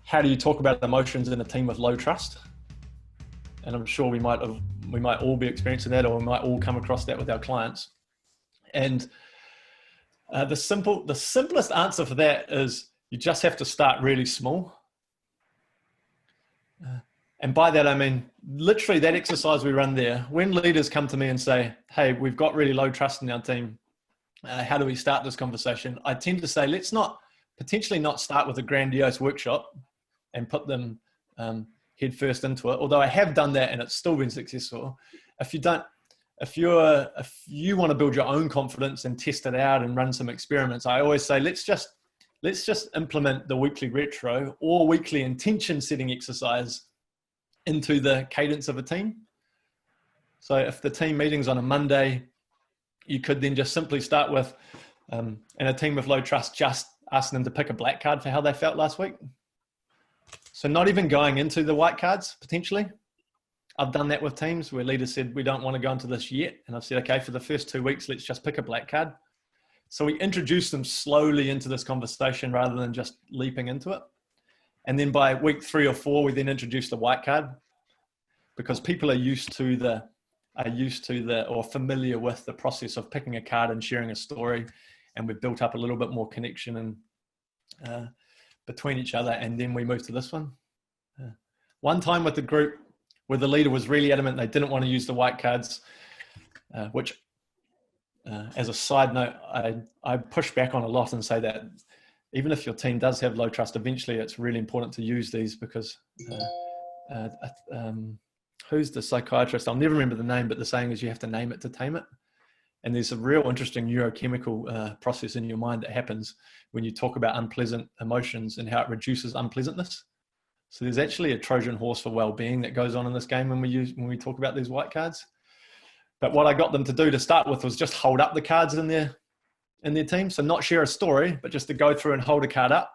how do you talk about emotions in a team with low trust? And I'm sure we might all be experiencing that, or we might all come across that with our clients. And the simplest answer for that is you just have to start really small. And by that, I mean, literally that exercise we run there, when leaders come to me and say, hey, we've got really low trust in our team, how do we start this conversation? I tend to say, let's potentially not start with a grandiose workshop and put them head first into it. Although I have done that and it's still been successful. If you want to build your own confidence and test it out and run some experiments, I always say, let's just implement the weekly retro or weekly intention setting exercise into the cadence of a team. So if the team meeting's on a Monday, you could then just simply start with, in a team with low trust, just asking them to pick a black card for how they felt last week. So not even going into the white cards, potentially. I've done that with teams where leaders said, we don't want to go into this yet. And I've said, okay, for the first 2 weeks, let's just pick a black card. So we introduce them slowly into this conversation rather than just leaping into it. And then by week 3 or 4, we then introduce the white card, because people are or familiar with the process of picking a card and sharing a story. And we've built up a little bit more connection and between each other. And then we move to this one. One time with the group where the leader was really adamant they didn't want to use the white cards, which as a side note, I push back on a lot and say that even if your team does have low trust, eventually it's really important to use these, because who's the psychiatrist? I'll never remember the name, but the saying is you have to name it to tame it. And there's a real interesting neurochemical process in your mind that happens when you talk about unpleasant emotions and how it reduces unpleasantness. So there's actually a Trojan horse for well-being that goes on in this game when we talk about these white cards. But what I got them to do to start with was just hold up the cards in their team. So not share a story, but just to go through and hold a card up.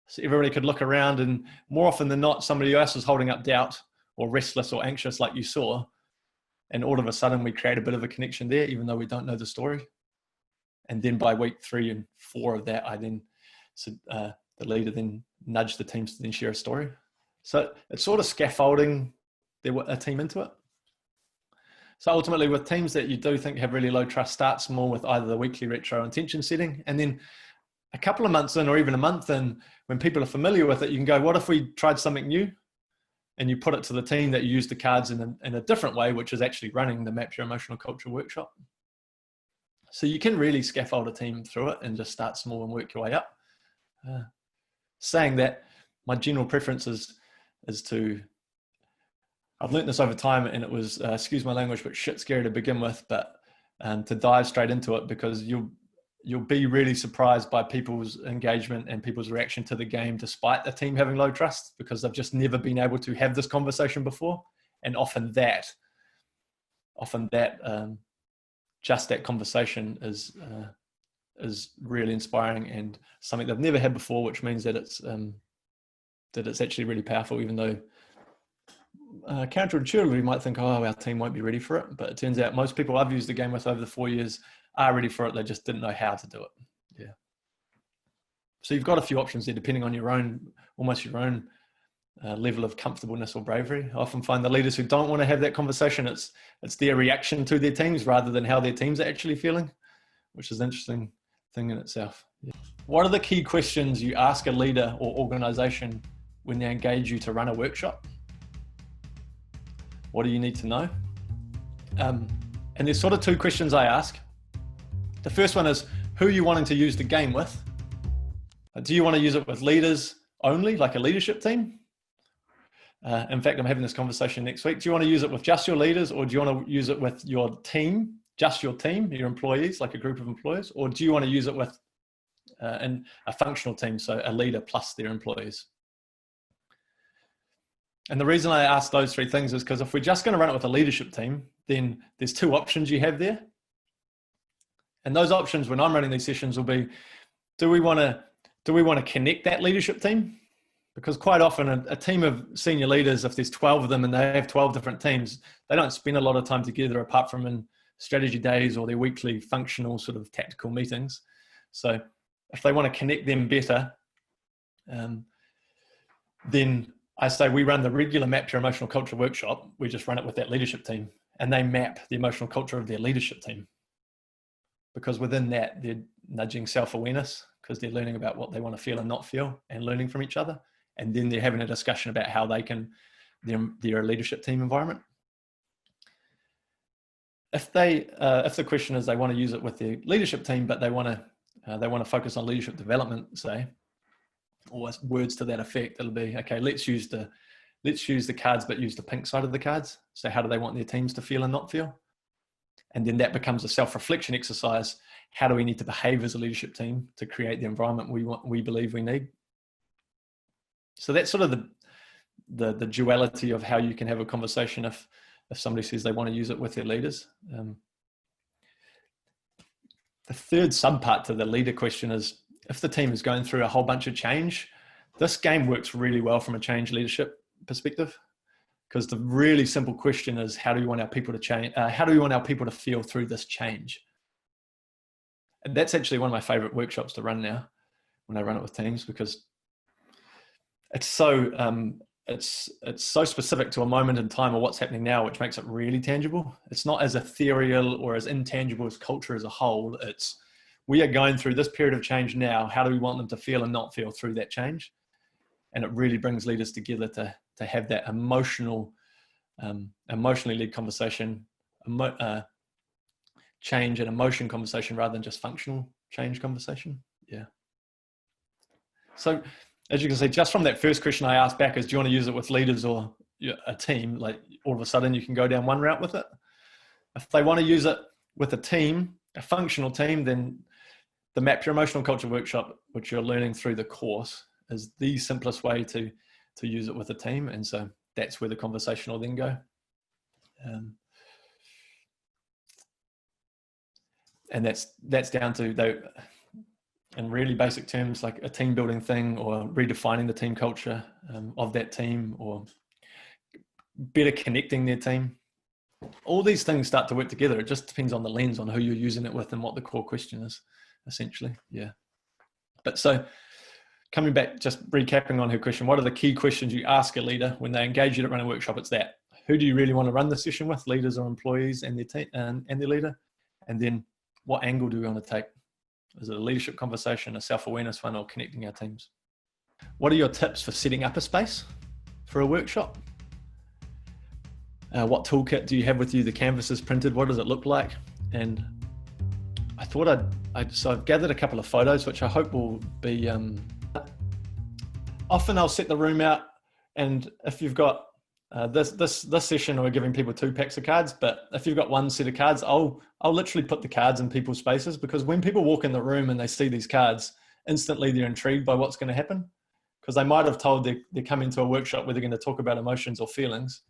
So everybody could look around, and more often than not, somebody else was holding up doubt or restless or anxious like you saw. And all of a sudden we create a bit of a connection there, even though we don't know the story. And then by week 3 and 4 of that, the leader then nudged the teams to then share a story. So it's sort of scaffolding a team into it. So ultimately with teams that you do think have really low trust, start small with either the weekly retro intention setting. And then a couple of months in, or even a month in, when people are familiar with it, you can go, what if we tried something new? And you put it to the team that you use the cards in a different way, which is actually running the Map Your Emotional Culture workshop. So you can really scaffold a team through it and just start small and work your way up. Saying that, my general preference is to, I've learned this over time, and it was, excuse my language, but shit scary to begin with, but to dive straight into it, because you'll be really surprised by people's engagement and people's reaction to the game, despite the team having low trust, because they've just never been able to have this conversation before. And often that just that conversation is really inspiring and something they've never had before, which means that it's actually really powerful, even though counterintuitively you might think, oh, our team won't be ready for it. But it turns out most people I've used the game with over the 4 years are ready for it. They just didn't know how to do it. Yeah. So you've got a few options there, depending on your own level of comfortableness or bravery. I often find the leaders who don't want to have that conversation, it's their reaction to their teams rather than how their teams are actually feeling, which is an interesting thing in itself. Yeah. What are the key questions you ask a leader or organization when they engage you to run a workshop? What do you need to know? And there's sort of 2 questions I ask. The first one is, who are you wanting to use the game with? Do you want to use it with leaders only, like a leadership team? In fact, I'm having this conversation next week. Do you want to use it with just your leaders, or do you want to use it with your team, just your team, your employees, like a group of employees? Or do you want to use it with a functional team, so a leader plus their employees? And the reason I ask those 3 things is because if we're just going to run it with a leadership team, then there's 2 options you have there. And those options, when I'm running these sessions, will be, do we want to connect that leadership team? Because quite often a team of senior leaders, if there's 12 of them and they have 12 different teams, they don't spend a lot of time together apart from in strategy days or their weekly functional sort of tactical meetings. So if they want to connect them better, then I say we run the regular Map Your Emotional Culture workshop. We just run it with that leadership team, and they map the emotional culture of their leadership team. Because within that, they're nudging self-awareness, because they're learning about what they want to feel and not feel and learning from each other. And then they're having a discussion about how they can, their leadership team environment. If the question is they want to use it with their leadership team, but they want to focus on leadership development, say, or words to that effect, it'll be, okay, let's use the cards, but use the pink side of the cards. So how do they want their teams to feel and not feel? And then that becomes a self-reflection exercise. How do we need to behave as a leadership team to create the environment we believe we need? So that's sort of the duality of how you can have a conversation if somebody says they want to use it with their leaders. The third subpart to the leader question is, if the team is going through a whole bunch of change, this game works really well from a change leadership perspective. Because the really simple question is, how do we want our people to change? How do we want our people to feel through this change? And that's actually one of my favorite workshops to run now when I run it with teams, because it's so specific to a moment in time or what's happening now, which makes it really tangible. It's not as ethereal or as intangible as culture as a whole. It's, we are going through this period of change now. How do we want them to feel and not feel through that change? And it really brings leaders together to have that emotionally led conversation, change and emotion conversation, rather than just functional change conversation. Yeah. So as you can see, just from that first question I asked back is, do you want to use it with leaders or a team? Like, all of a sudden you can go down one route with it. If they want to use it with a team, a functional team, then the Map Your Emotional Culture workshop, which you're learning through the course, is the simplest way to use it with a team. And so that's where the conversation will then go. And that's down to, though, in really basic terms, like a team building thing, or redefining the team culture of that team, or better connecting their team. All these things start to work together. It just depends on the lens on who you're using it with and what the core question is, essentially. Yeah. But so, coming back, just recapping on her question, what are the key questions you ask a leader when they engage you to run a workshop? It's that. Who do you really want to run the session with, leaders or employees and their team and their leader? And then what angle do we want to take? Is it a leadership conversation, a self-awareness one, or connecting our teams? What are your tips for setting up a space for a workshop? What toolkit do you have with you? The canvas is printed. What does it look like? And I thought so I've gathered a couple of photos, which I hope will be, often I'll set the room out, and if you've got this session, we're giving people 2 packs of cards, but if you've got one set of cards, I'll literally put the cards in people's spaces, because when people walk in the room and they see these cards, instantly they're intrigued by what's going to happen, because they might have told they're coming to a workshop where they're going to talk about emotions or feelings.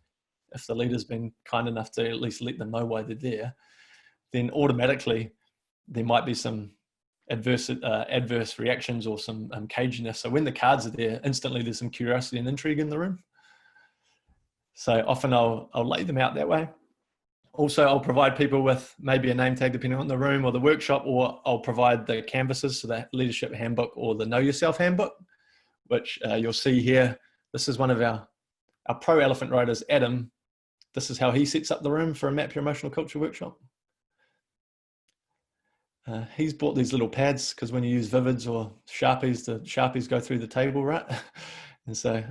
If the leader's been kind enough to at least let them know why they're there, then automatically there might be some adverse reactions or some caginess. So when the cards are there, instantly there's some curiosity and intrigue in the room. So often I'll lay them out that way. Also, I'll provide people with maybe a name tag depending on the room or the workshop, or I'll provide the canvases, so the leadership handbook or the Know Yourself handbook, which you'll see here. This is one of our pro elephant riders, Adam. This is how he sets up the room for a Map Your Emotional Culture workshop. He's bought these little pads, because when you use Vivids or Sharpies, the Sharpies go through the table, right? And so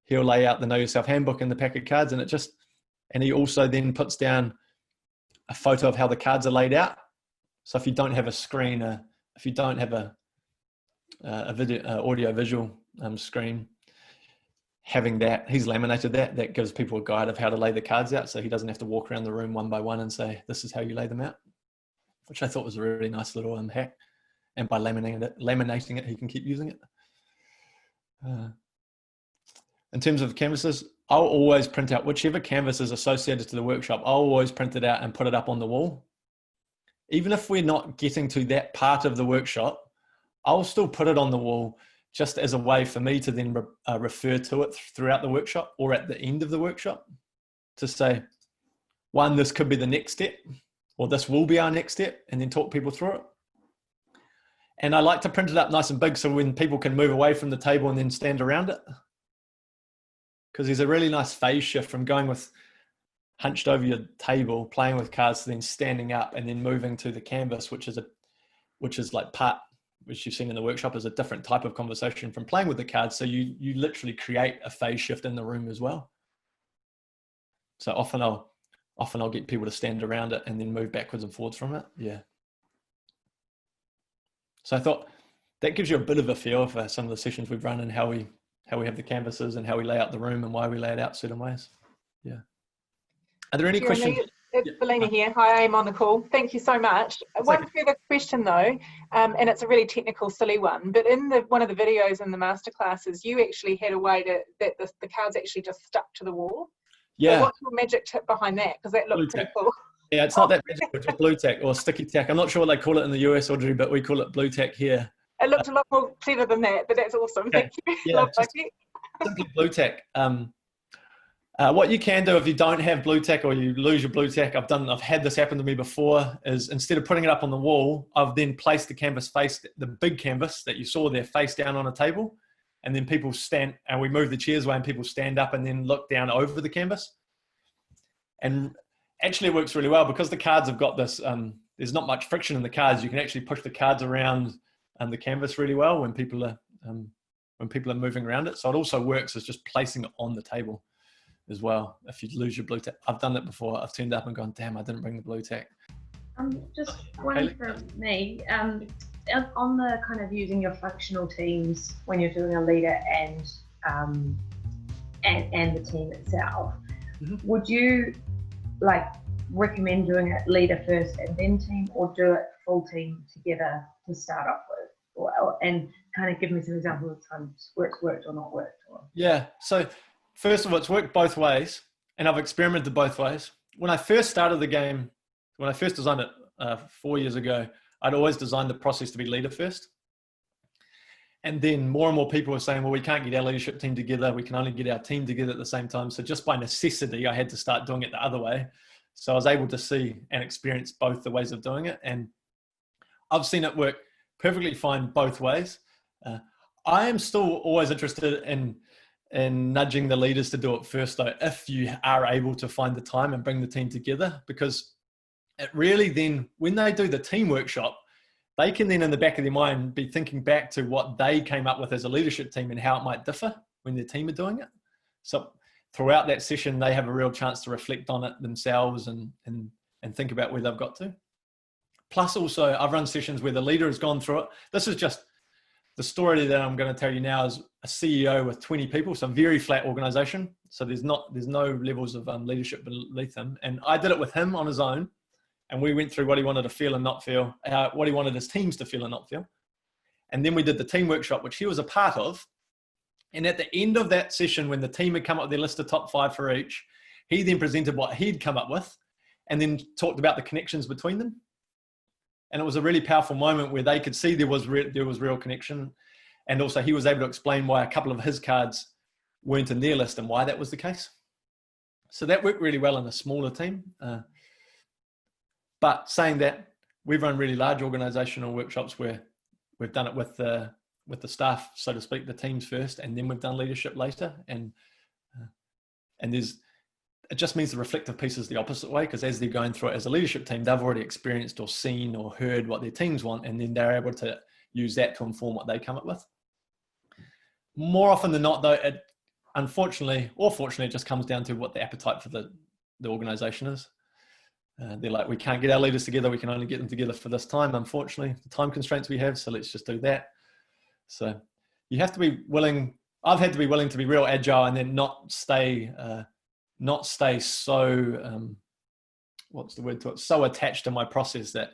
he'll lay out the Know Yourself handbook in the pack of cards, and he also then puts down a photo of how the cards are laid out. So if you don't have a screen, if you don't have a video, audio visual screen, having that, he's laminated that gives people a guide of how to lay the cards out, so he doesn't have to walk around the room one by one and say, this is how you lay them out, which I thought was a really nice little hack. And by laminating it, he can keep using it. In terms of canvases, I'll always print out whichever canvas is associated to the workshop. I'll always print it out and put it up on the wall. Even if we're not getting to that part of the workshop, I'll still put it on the wall, just as a way for me to then refer to it throughout the workshop or at the end of the workshop, to say, one, this could be the next step, or this will be our next step, and then talk people through it. And I like to print it up nice and big, so when people can move away from the table and then stand around it. because there's a really nice phase shift from going with hunched over your table, playing with cards, to then standing up and then moving to the canvas, which is like part, which you've seen in the workshop, is a different type of conversation from playing with the cards. So you literally create a phase shift in the room as well. So often I'll get people to stand around it and then move backwards and forwards from it. Yeah. So I thought that gives you a bit of a feel for some of the sessions we've run and how we have the canvases and how we lay out the room and why we lay it out certain ways. Yeah. Are there any questions? It's Belina here. Hi, I'm on the call. Thank you so much. One further question though, and it's a really technical, silly one, but in one of the videos in the masterclasses, you actually had a way that the cards actually just stuck to the wall. Yeah. So what's your magic tip behind that? Because that looked pretty cool. Yeah, it's not that magic, it's just blue tack or sticky tack. I'm not sure what they call it in the US, Audrey, but we call it blue tack here. It looked a lot more clever than that, but that's awesome. Okay. Thank you. Yeah, simply blue tack. What you can do if you don't have blue tack or you lose your blue tack, I've had this happen to me before, is instead of putting it up on the wall, I've then placed the canvas the big canvas that you saw there face down on a table, and then people stand, and we move the chairs away and people stand up and then look down over the canvas. And actually it works really well because the cards have got this, there's not much friction in the cards. You can actually push the cards around the canvas really well when people are moving around it. So it also works as just placing it on the table as well. If you lose your blue tack, I've done that before. I've turned up and gone, damn, I didn't bring the blue tack. Just one from me. On the kind of using your functional teams when you're doing a leader and the team itself, would you recommend doing it leader first and then team, or do it full team together to start off with, and kind of give me some examples of times where it's worked or not worked? Yeah. So first of all, it's worked both ways, and I've experimented both ways. When I first started the game, when I first designed it 4 years ago, I'd always designed the process to be leader first. And then more and more people were saying, well, we can't get our leadership team together. We can only get our team together at the same time. So just by necessity, I had to start doing it the other way. So I was able to see and experience both the ways of doing it. And I've seen it work perfectly fine both ways. I am still always interested in nudging the leaders to do it first, though, if you are able to find the time and bring the team together, because it really then, when they do the team workshop, they can then in the back of their mind be thinking back to what they came up with as a leadership team and how it might differ when their team are doing it. So throughout that session, they have a real chance to reflect on it themselves and think about where they've got to. Plus also, I've run sessions where the leader has gone through it. This is just the story that I'm going to tell you now is a CEO with 20 people, so a very flat organization. So there's no levels of leadership beneath him. And I did it with him on his own. And we went through what he wanted to feel and not feel, what he wanted his teams to feel and not feel. And then we did the team workshop, which he was a part of. And at the end of that session, when the team had come up with their list of top 5 for each, he then presented what he'd come up with and then talked about the connections between them. And it was a really powerful moment where they could see there was real connection. And also he was able to explain why a couple of his cards weren't in their list and why that was the case. So that worked really well in a smaller team. But saying that, we've run really large organizational workshops where we've done it with the staff, so to speak, the teams first, and then we've done leadership later. And it just means the reflective piece is the opposite way, because as they're going through it as a leadership team, they've already experienced or seen or heard what their teams want, and then they're able to use that to inform what they come up with. More often than not, though, it unfortunately or fortunately, it just comes down to what the appetite for the organization is. They're like, we can't get our leaders together. We can only get them together for this time. Unfortunately, the time constraints we have. So let's just do that. So you have to be willing. I've had to be willing to be real agile and then not stay so, what's the word to it? So attached to my process that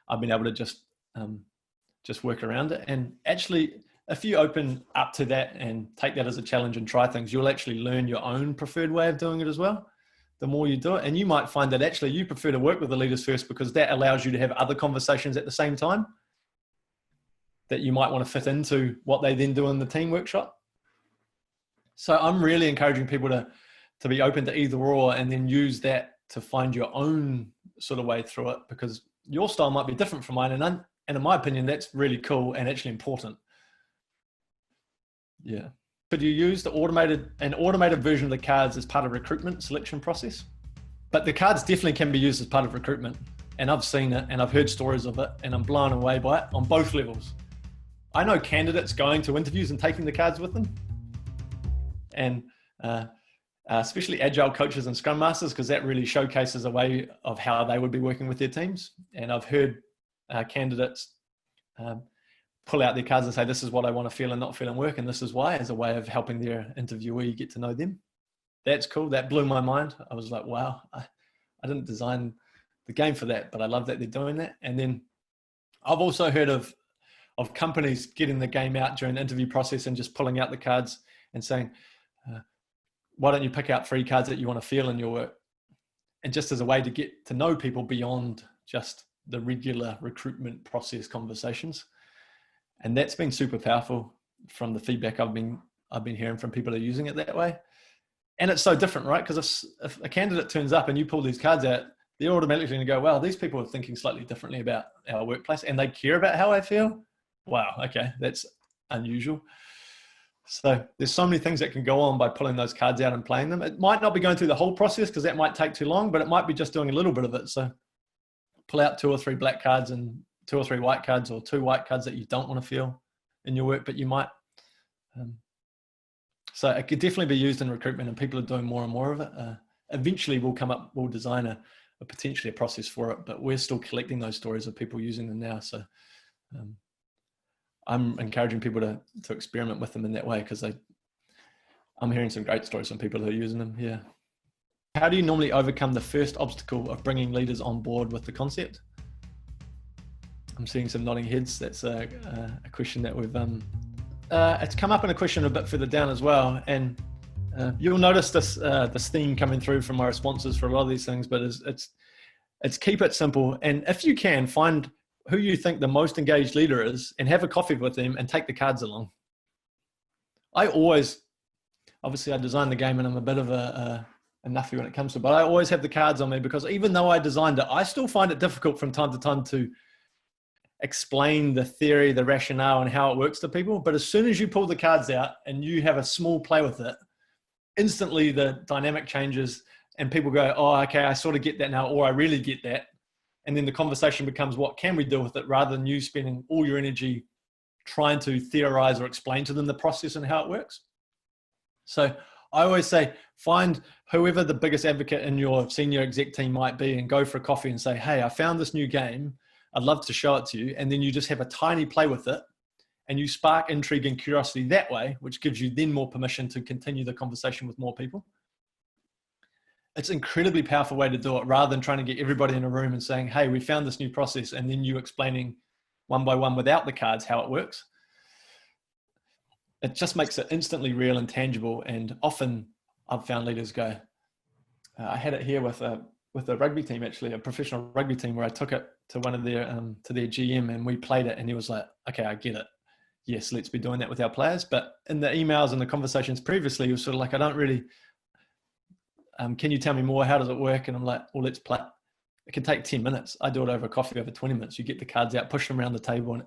I've been able to just work around it. And actually, if you open up to that and take that as a challenge and try things, you'll actually learn your own preferred way of doing it as well. The more you do it, and you might find that actually you prefer to work with the leaders first because that allows you to have other conversations at the same time that you might want to fit into what they then do in the team workshop. So I'm really encouraging people to be open to either or, and then use that to find your own sort of way through it, because your style might be different from mine. And in my opinion, that's really cool and actually important. Yeah. could you use an automated version of the cards as part of recruitment selection process? But the cards definitely can be used as part of recruitment. And I've seen it and I've heard stories of it and I'm blown away by it on both levels. I know candidates going to interviews and taking the cards with them. And especially agile coaches and scrum masters, because that really showcases a way of how they would be working with their teams. And I've heard candidates pull out their cards and say, this is what I want to feel and not feel in work, and this is why, as a way of helping their interviewee get to know them. That's cool. That blew my mind. I was like, wow, I didn't design the game for that, but I love that they're doing that. And then I've also heard of companies getting the game out during the interview process and just pulling out the cards and saying, why don't you pick out 3 cards that you want to feel in your work? And just as a way to get to know people beyond just the regular recruitment process conversations. And that's been super powerful from the feedback I've been hearing from people who are using it that way. And it's so different, right? Because if a candidate turns up and you pull these cards out, they're automatically going to go, wow, these people are thinking slightly differently about our workplace and they care about how I feel. Wow, okay, that's unusual. So there's so many things that can go on by pulling those cards out and playing them. It might not be going through the whole process because that might take too long, but it might be just doing a little bit of it. So pull out 2 or 3 black cards and 2 or 3 white cards, or 2 white cards that you don't want to feel in your work, but you might. So it could definitely be used in recruitment, and people are doing more and more of it. Eventually we'll design a potentially a process for it, but we're still collecting those stories of people using them now. So I'm encouraging people to experiment with them in that way, because I'm hearing some great stories from people who are using them. Yeah. How do you normally overcome the first obstacle of bringing leaders on board with the concept? I'm seeing some nodding heads. That's a question that we've, it's come up in a question a bit further down as well. And you'll notice this theme coming through from my responses for a lot of these things, but it's keep it simple. And if you can, find who you think the most engaged leader is and have a coffee with them and take the cards along. Obviously I designed the game and I'm a bit of a nuffy when it comes to it, but I always have the cards on me, because even though I designed it, I still find it difficult from time to time to explain the theory, the rationale, and how it works to people. But as soon as you pull the cards out and you have a small play with it, instantly the dynamic changes and people go, oh, okay, I sort of get that now, or I really get that. And then the conversation becomes, what can we do with it, rather than you spending all your energy trying to theorize or explain to them the process and how it works. So I always say, find whoever the biggest advocate in your senior exec team might be and go for a coffee and say, hey, I found this new game. I'd love to show it to you. And then you just have a tiny play with it and you spark intrigue and curiosity that way, which gives you then more permission to continue the conversation with more people. It's an incredibly powerful way to do it, rather than trying to get everybody in a room and saying, hey, we found this new process, and then you explaining one by one without the cards how it works. It just makes it instantly real and tangible. And often I've found leaders go, I had it here with a rugby team, actually, a professional rugby team, where I took it to one of their, to their GM, and we played it, and he was like, okay, I get it. Yes, let's be doing that with our players. But in the emails and the conversations previously, he was sort of like, I don't really, can you tell me more? How does it work? And I'm like, well, let's play. It can take 10 minutes. I do it over coffee over 20 minutes. You get the cards out, push them around the table, and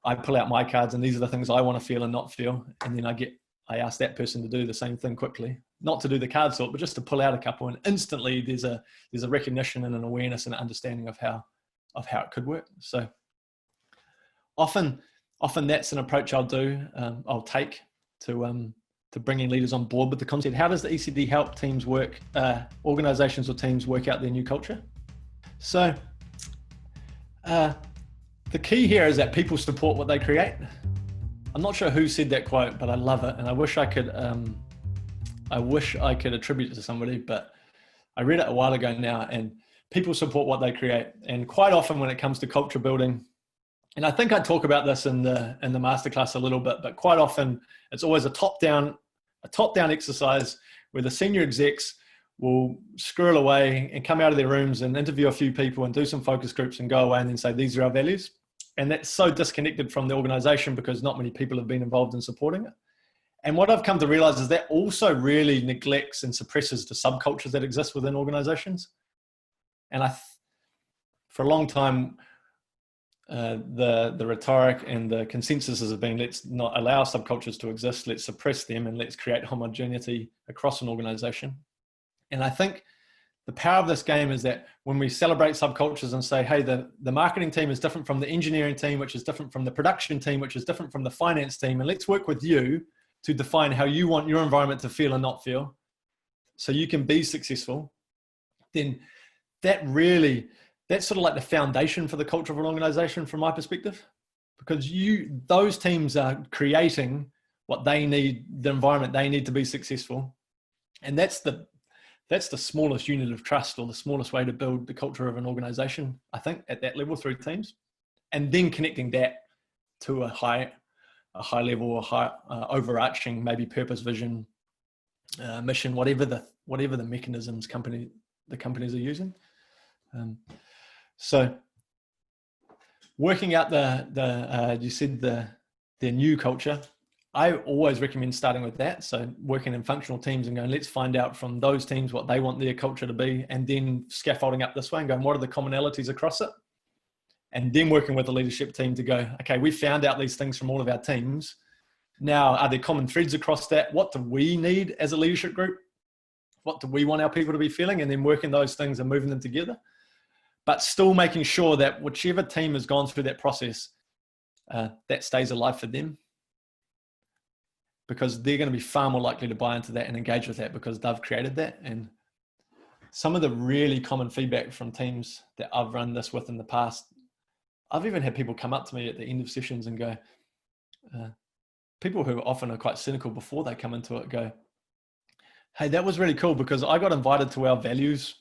I pull out my cards, and these are the things I want to feel and not feel. And then I ask that person to do the same thing quickly, not to do the card sort, but just to pull out a couple. And instantly there's a recognition and an awareness and an understanding of how it could work. So often that's an approach I'll take to bringing leaders on board with the concept. How does the ECD help teams work, organizations or teams work out their new culture? So the key here is that people support what they create. I'm not sure who said that quote, but I love it. And I wish I could attribute it to somebody, but I read it a while ago now, and people support what they create. And quite often when it comes to culture building, and I think I talk about this in the masterclass a little bit, but quite often it's always a top-down exercise where the senior execs will squirrel away and come out of their rooms and interview a few people and do some focus groups and go away and then say, these are our values. And that's so disconnected from the organization because not many people have been involved in supporting it. And what I've come to realize is that also really neglects and suppresses the subcultures that exist within organizations. And for a long time, the rhetoric and the consensus has been, let's not allow subcultures to exist, let's suppress them, and let's create homogeneity across an organization. And I think the power of this game is that when we celebrate subcultures and say, hey, the marketing team is different from the engineering team, which is different from the production team, which is different from the finance team, and let's work with you to define how you want your environment to feel and not feel so you can be successful, then that's sort of like the foundation for the culture of an organization from my perspective, because those teams are creating what they need, the environment they need to be successful. And that's the smallest unit of trust, or the smallest way to build the culture of an organization, I think, at that level through teams. And then connecting that to a high level, or high overarching, maybe purpose, vision, mission, whatever the mechanisms the companies are using. So working out you said their new culture, I always recommend starting with that. So working in functional teams and going, let's find out from those teams what they want their culture to be, and then scaffolding up this way and going, what are the commonalities across it? And then working with the leadership team to go, okay, we found out these things from all of our teams. Now, are there common threads across that? What do we need as a leadership group? What do we want our people to be feeling? And then working those things and moving them together. But still making sure that whichever team has gone through that process, that stays alive for them. Because they're going to be far more likely to buy into that and engage with that because they've created that. And some of the really common feedback from teams that I've run this with in the past, I've even had people come up to me at the end of sessions and go, people who often are quite cynical before they come into it go, hey, that was really cool because I got invited to our values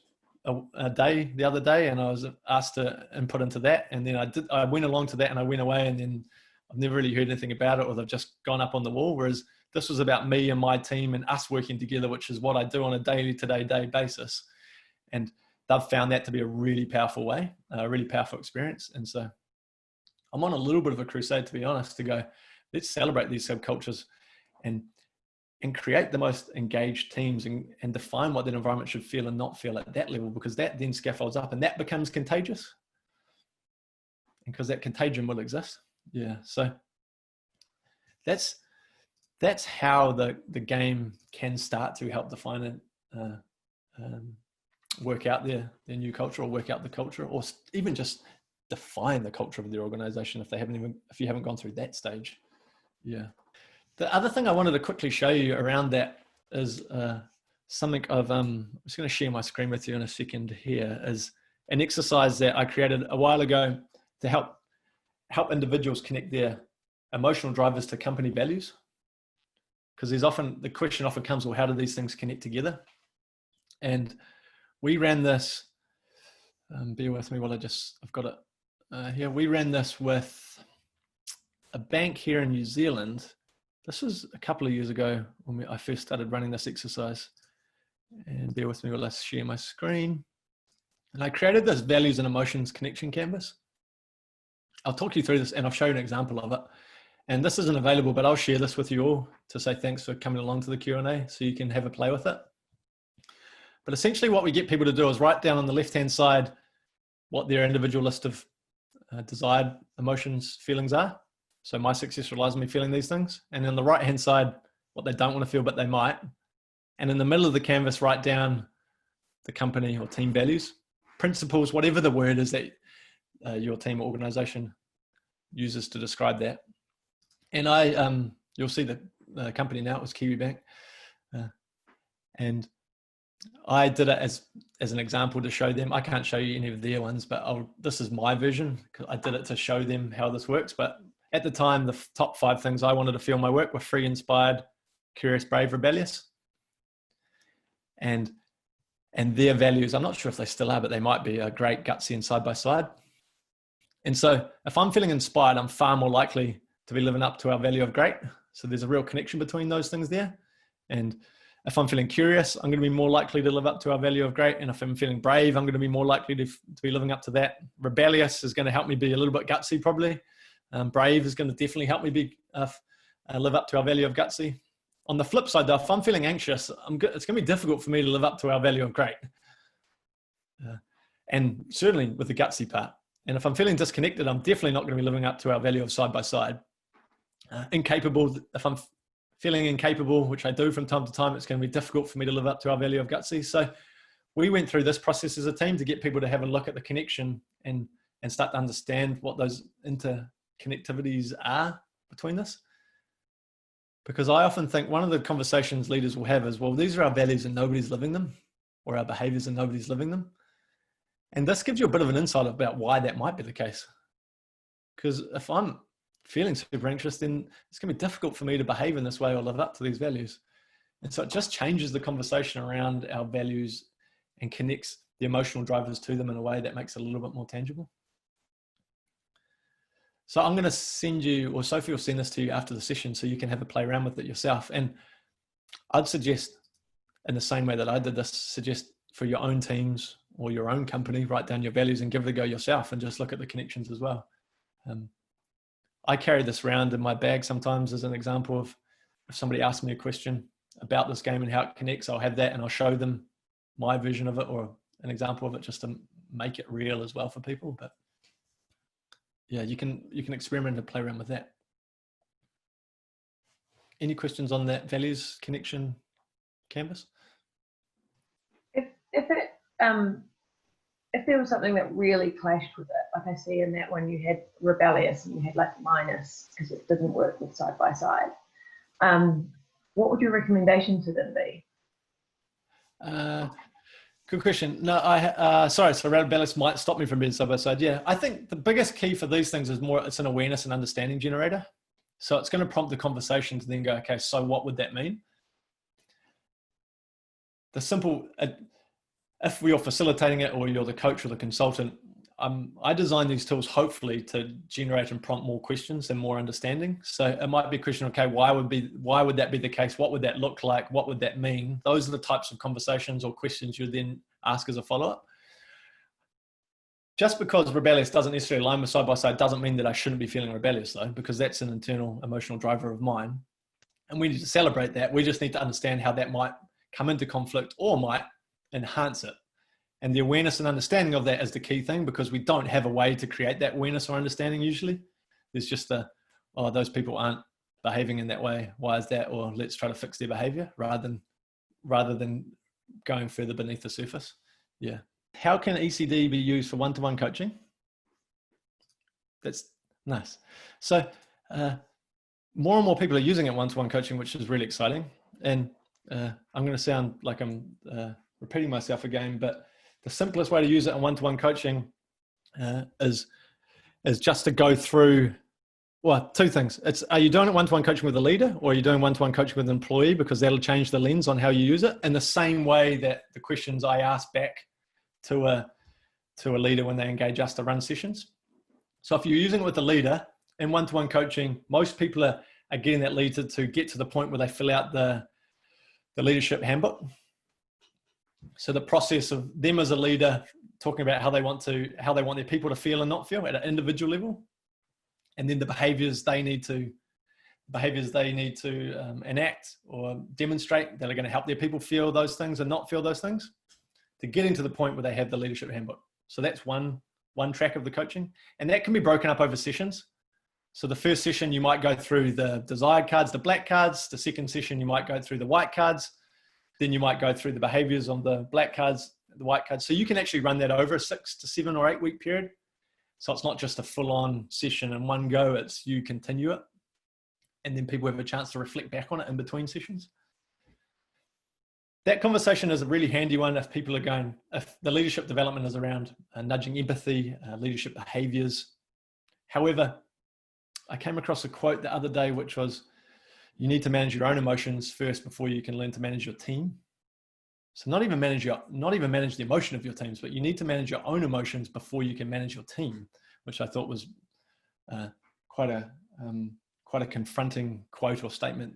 a day the other day, and I was asked to input into that, and then I went along to that and I went away, and then I've never really heard anything about it, or they've just gone up on the wall. Whereas this was about me and my team and us working together, which is what I do on a day basis. And they've found that to be a really powerful way, a really powerful experience. And so I'm on a little bit of a crusade, to be honest, to go, let's celebrate these subcultures and create the most engaged teams and define what that environment should feel and not feel at that level, because that then scaffolds up and that becomes contagious, because that contagion will exist. Yeah. So that's how the game can start to help define and work out their new culture, or work out the culture, or even just define the culture of their organization if you haven't gone through that stage. Yeah. The other thing I wanted to quickly show you around that is something I'm just going to share my screen with you in a second here, is an exercise that I created a while ago to help individuals connect their emotional drivers to company values. Because the question often comes, well, how do these things connect together? And we ran this, bear with me while I've got it here. We ran this with a bank here in New Zealand. This was a couple of years ago when I first started running this exercise. And bear with me while I share my screen. And I created this values and emotions connection canvas. I'll talk you through this and I'll show you an example of it. And this isn't available, but I'll share this with you all to say thanks for coming along to the Q&A so you can have a play with it. But essentially what we get people to do is write down on the left-hand side what their individual list of desired emotions, feelings are. So my success relies on me feeling these things. And on the right-hand side, what they don't want to feel, but they might. And in the middle of the canvas, write down the company or team values, principles, whatever the word is that your team or organization uses to describe that. And you'll see the company now, it was Kiwi Bank. And I did it as an example to show them. I can't show you any of their ones, but this is my version, because I did it to show them how this works. But at the time, the top 5 things I wanted to feel in my work were free, inspired, curious, brave, rebellious. And their values, I'm not sure if they still are, but they might be, great, gutsy, and side by side. And so if I'm feeling inspired, I'm far more likely to be living up to our value of great. So there's a real connection between those things there. And if I'm feeling curious, I'm going to be more likely to live up to our value of great. And if I'm feeling brave, I'm going to be more likely to be living up to that. Rebellious is going to help me be a little bit gutsy, probably. Brave is going to definitely help me live up to our value of gutsy. On the flip side, though, if I'm feeling anxious, it's going to be difficult for me to live up to our value of great. And certainly with the gutsy part. And if I'm feeling disconnected, I'm definitely not going to be living up to our value of side by side. Incapable, if I'm feeling incapable, which I do from time to time, it's going to be difficult for me to live up to our value of gutsy. So we went through this process as a team to get people to have a look at the connection and start to understand what those interconnectivities are between this. Because I often think one of the conversations leaders will have is, well, these are our values and nobody's living them, or our behaviors and nobody's living them. And this gives you a bit of an insight about why that might be the case. Because if I'm feeling super anxious, then it's going to be difficult for me to behave in this way or live up to these values. And so it just changes the conversation around our values and connects the emotional drivers to them in a way that makes it a little bit more tangible. So I'm going to send you, or Sophie will send this to you after the session so you can have a play around with it yourself. And I'd suggest, in the same way that I did this, suggest for your own teams or your own company, write down your values and give it a go yourself and just look at the connections as well. I carry this around in my bag sometimes as an example of if somebody asks me a question about this game and how it connects, I'll have that and I'll show them my version of it or an example of it just to make it real as well for people. But yeah, you can experiment and play around with that. Any questions on that values connection canvas? If there was something that really clashed with it, like I see in that one, you had rebellious and you had like minus because it didn't work with side by side. What would your recommendation to them be? Good question. No, sorry, so rebellious might stop me from being side by side. Yeah, I think the biggest key for these things is more, it's an awareness and understanding generator. So it's going to prompt the conversation to then go, okay, so what would that mean? The simple, if you're facilitating it or you're the coach or the consultant, I design these tools hopefully to generate and prompt more questions and more understanding. So it might be a question, okay, why would that be the case? What would that look like? What would that mean? Those are the types of conversations or questions you then ask as a follow-up. Just because rebellious doesn't necessarily align with side by side doesn't mean that I shouldn't be feeling rebellious though, because that's an internal emotional driver of mine. And we need to celebrate that. We just need to understand how that might come into conflict or might enhance it. And the awareness and understanding of that is the key thing, because we don't have a way to create that awareness or understanding usually. There's just oh, those people aren't behaving in that way. Why is that? Or let's try to fix their behavior rather than going further beneath the surface. Yeah. How can ECD be used for one-to-one coaching? That's nice. So more and more people are using it one-to-one coaching, which is really exciting. And I'm going to sound like I'm repeating myself again, but the simplest way to use it in one-to-one coaching is just to go through, well, two things. Are you doing it one-to-one coaching with a leader, or are you doing one-to-one coaching with an employee? Because that'll change the lens on how you use it, in the same way that the questions I ask back to a leader when they engage us to run sessions. So if you're using it with a leader in one-to-one coaching, most people are getting that leader to get to the point where they fill out the leadership handbook. So the process of them as a leader talking about how they want their people to feel and not feel at an individual level, and then the behaviors they need to enact or demonstrate that are going to help their people feel those things and not feel those things, to getting to the point where they have the leadership handbook. So that's one track of the coaching, and that can be broken up over sessions. So the first session you might go through the desired cards, the black cards. The second session you might go through the white cards. Then you might go through the behaviors on the black cards, the white cards. So you can actually run that over a 6 to 7 or 8 week period. So it's not just a full-on session in one go, it's you continue it. And then people have a chance to reflect back on it in between sessions. That conversation is a really handy one if people are going, if the leadership development is around nudging empathy, leadership behaviors. However, I came across a quote the other day, which was, you need to manage your own emotions first before you can learn to manage your team. So not even manage the emotion of your teams, but you need to manage your own emotions before you can manage your team, which I thought was quite a confronting quote or statement.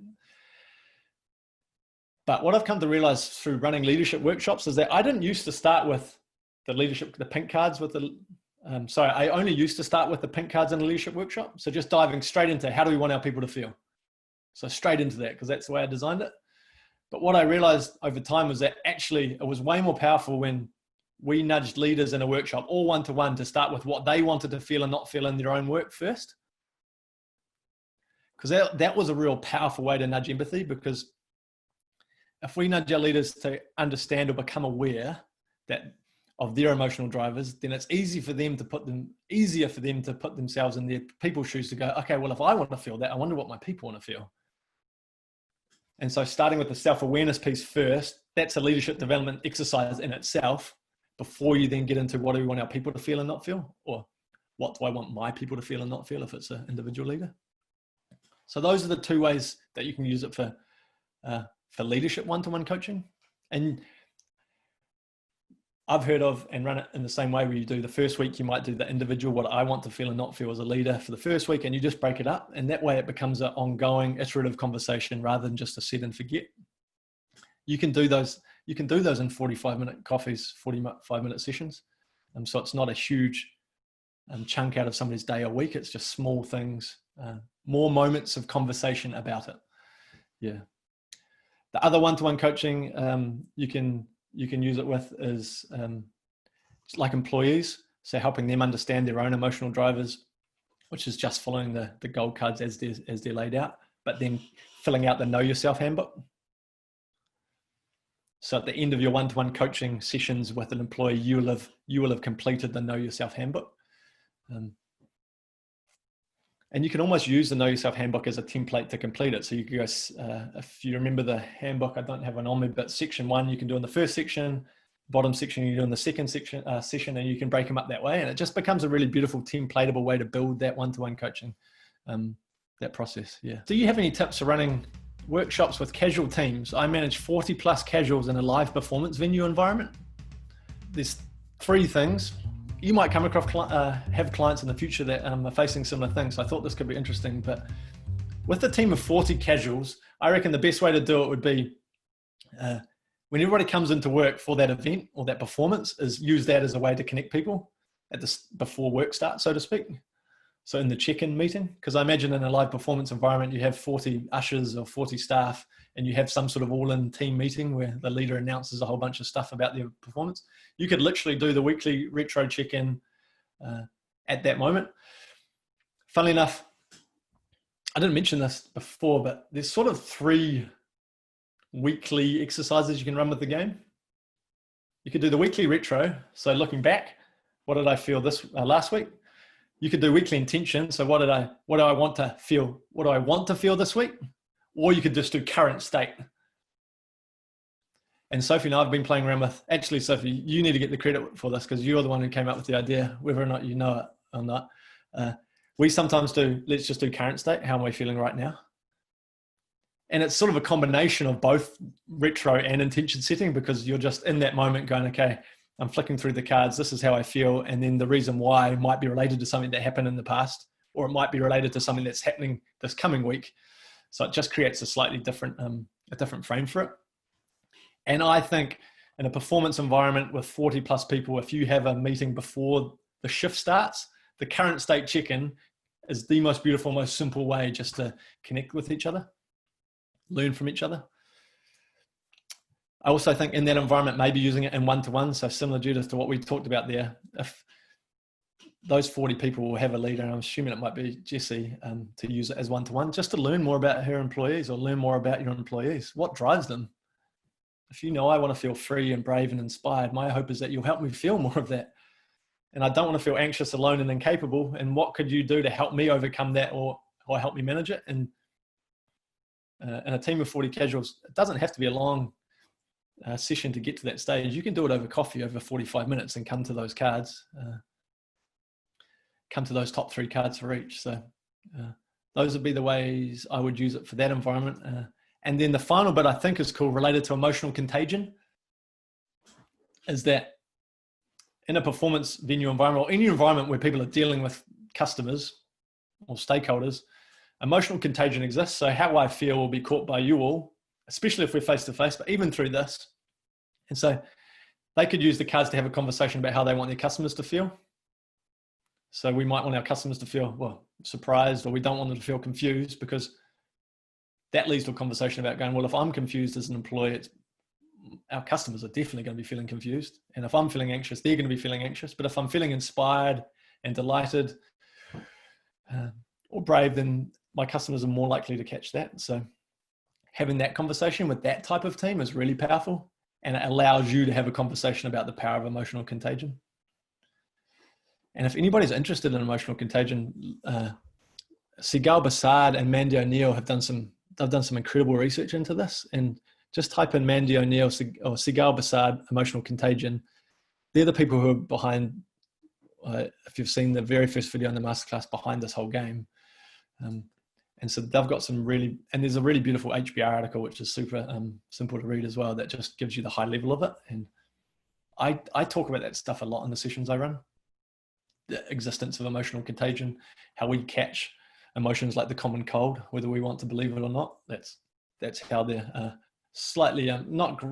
But what I've come to realize through running leadership workshops is that I didn't used to start with the pink cards with I only used to start with the pink cards in a leadership workshop. So just diving straight into how do we want our people to feel? So straight into that, because that's the way I designed it. But what I realized over time was that actually it was way more powerful when we nudged leaders in a workshop, all one-to-one, to start with what they wanted to feel and not feel in their own work first. Because that was a real powerful way to nudge empathy, because if we nudge our leaders to understand or become aware of their emotional drivers, then it's easier for them to put themselves in their people's shoes to go, okay, well, if I want to feel that, I wonder what my people want to feel. And so starting with the self-awareness piece first, that's a leadership development exercise in itself, before you then get into what do we want our people to feel and not feel, or what do I want my people to feel and not feel if it's an individual leader. So those are the two ways that you can use it for leadership one-to-one coaching. And I've heard of and run it in the same way, where you do the first week, you might do the individual, what I want to feel and not feel as a leader for the first week, and you just break it up. And that way it becomes an ongoing iterative conversation rather than just a set and forget. You can do those in 45-minute coffees, 45-minute sessions. So it's not a huge chunk out of somebody's day a week. It's just small things, more moments of conversation about it. Yeah. The other one-to-one coaching you can use it with is like employees. So helping them understand their own emotional drivers, which is just following the gold cards as they're laid out, but then filling out the Know Yourself handbook. So at the end of your one-to-one coaching sessions with an employee, you will have completed the Know Yourself handbook. And you can almost use the Know Yourself handbook as a template to complete it. So you can go, if you remember the handbook, I don't have one on me, but section 1 you can do in the first section, bottom section you do in the second session, and you can break them up that way. And it just becomes a really beautiful templatable way to build that one-to-one coaching, that process. Yeah. Do you have any tips for running workshops with casual teams? I manage 40 plus casuals in a live performance venue environment. There's 3 things. You might come across, have clients in the future that are facing similar things. So I thought this could be interesting, but with a team of 40 casuals, I reckon the best way to do it would be when everybody comes into work for that event or that performance, is use that as a way to connect people before work starts, so to speak. So in the check-in meeting, because I imagine in a live performance environment, you have 40 ushers or 40 staff, and you have some sort of all-in team meeting where the leader announces a whole bunch of stuff about their performance. You could literally do the weekly retro check-in at that moment. Funnily enough, I didn't mention this before, but there's sort of 3 weekly exercises you can run with the game. You could do the weekly retro. So looking back, what did I feel last week? You could do weekly intention. So what do I want to feel? What do I want to feel this week? Or you could just do current state. And Sophie and I have been playing around with, actually, Sophie, you need to get the credit for this because you're the one who came up with the idea, whether or not you know it or not. We sometimes do, let's just do current state. How am I feeling right now? And it's sort of a combination of both retro and intention setting, because you're just in that moment going, okay, I'm flicking through the cards. This is how I feel. And then the reason why might be related to something that happened in the past, or it might be related to something that's happening this coming week. So it just creates a slightly different, frame for it. And I think in a performance environment with 40 plus people, if you have a meeting before the shift starts, the current state check-in is the most beautiful, most simple way just to connect with each other, learn from each other. I also think in that environment, maybe using it in one-to-one. So similar, Judith, to what we talked about there, if those 40 people will have a leader, and I'm assuming it might be Jessie, to use it as one-to-one, just to learn more about her employees or learn more about your employees. What drives them? If you know, I want to feel free and brave and inspired, my hope is that you'll help me feel more of that. And I don't want to feel anxious, alone, and incapable. And what could you do to help me overcome that or help me manage it? And in a team of 40 casuals, it doesn't have to be a long session to get to that stage. You can do it over coffee over 45 minutes and come to those cards, come to those top 3 cards for each. So those would be the ways I would use it for that environment. And then the final bit I think is cool, related to emotional contagion, is that in a performance venue environment, or any environment where people are dealing with customers or stakeholders, emotional contagion exists. So how I feel will be caught by you all, especially if we're face-to-face, but even through this. And so they could use the cards to have a conversation about how they want their customers to feel. So we might want our customers to feel, surprised, or we don't want them to feel confused, because that leads to a conversation about going, well, if I'm confused as an employee, it's our customers are definitely going to be feeling confused. And if I'm feeling anxious, they're going to be feeling anxious. But if I'm feeling inspired and delighted or brave, then my customers are more likely to catch that. So having that conversation with that type of team is really powerful, and it allows you to have a conversation about the power of emotional contagion. And if anybody's interested in emotional contagion, Sigal Bassard and Mandy O'Neill have done some incredible research into this. And just type in Mandy O'Neill or Sigal Bassard emotional contagion. They're the people who are behind, if you've seen the very first video in the masterclass, behind this whole game. And so they've got some really, and there's a really beautiful HBR article, which is super simple to read as well, that just gives you the high level of it. And I talk about that stuff a lot in the sessions I run. The existence of emotional contagion, how we catch emotions like the common cold, whether we want to believe it or not. That's how they're slightly, not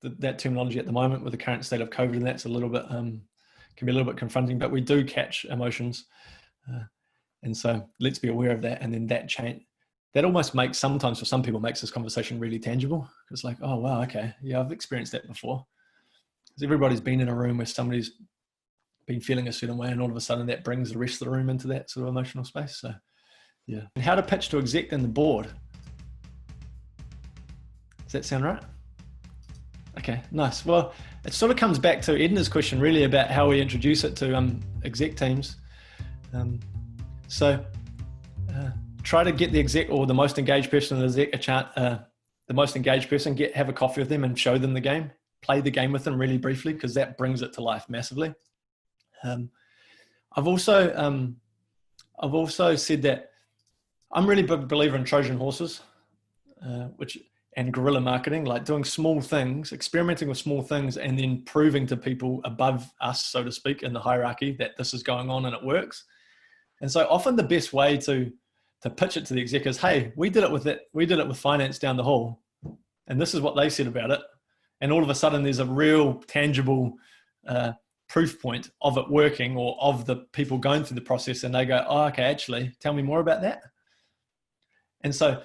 that terminology at the moment with the current state of COVID, and that's a little bit, can be a little bit confronting, but we do catch emotions. And so let's be aware of that. And then that change, that almost makes, sometimes for some people, makes this conversation really tangible. It's like, oh, wow, okay. Yeah, I've experienced that before. Because everybody's been in a room where somebody's been feeling a certain way, and all of a sudden that brings the rest of the room into that sort of emotional space. So, yeah. And how to pitch to exec and the board. Does that sound right? Okay, nice. Well, it sort of comes back to Edna's question really about how we introduce it to exec teams. So try to get the exec or the most engaged person in the exec the most engaged person, have a coffee with them and show them the game. Play the game with them really briefly, because that brings it to life massively. I've also said that I'm really a big believer in Trojan horses, and guerrilla marketing, like doing small things, experimenting with small things, and then proving to people above us, so to speak, in the hierarchy that this is going on and it works. And so often the best way to pitch it to the exec is, hey, we did it with finance down the hall, and this is what they said about it. And all of a sudden there's a real tangible proof point of it working, or of the people going through the process, and they go, oh, okay, actually, tell me more about that. And so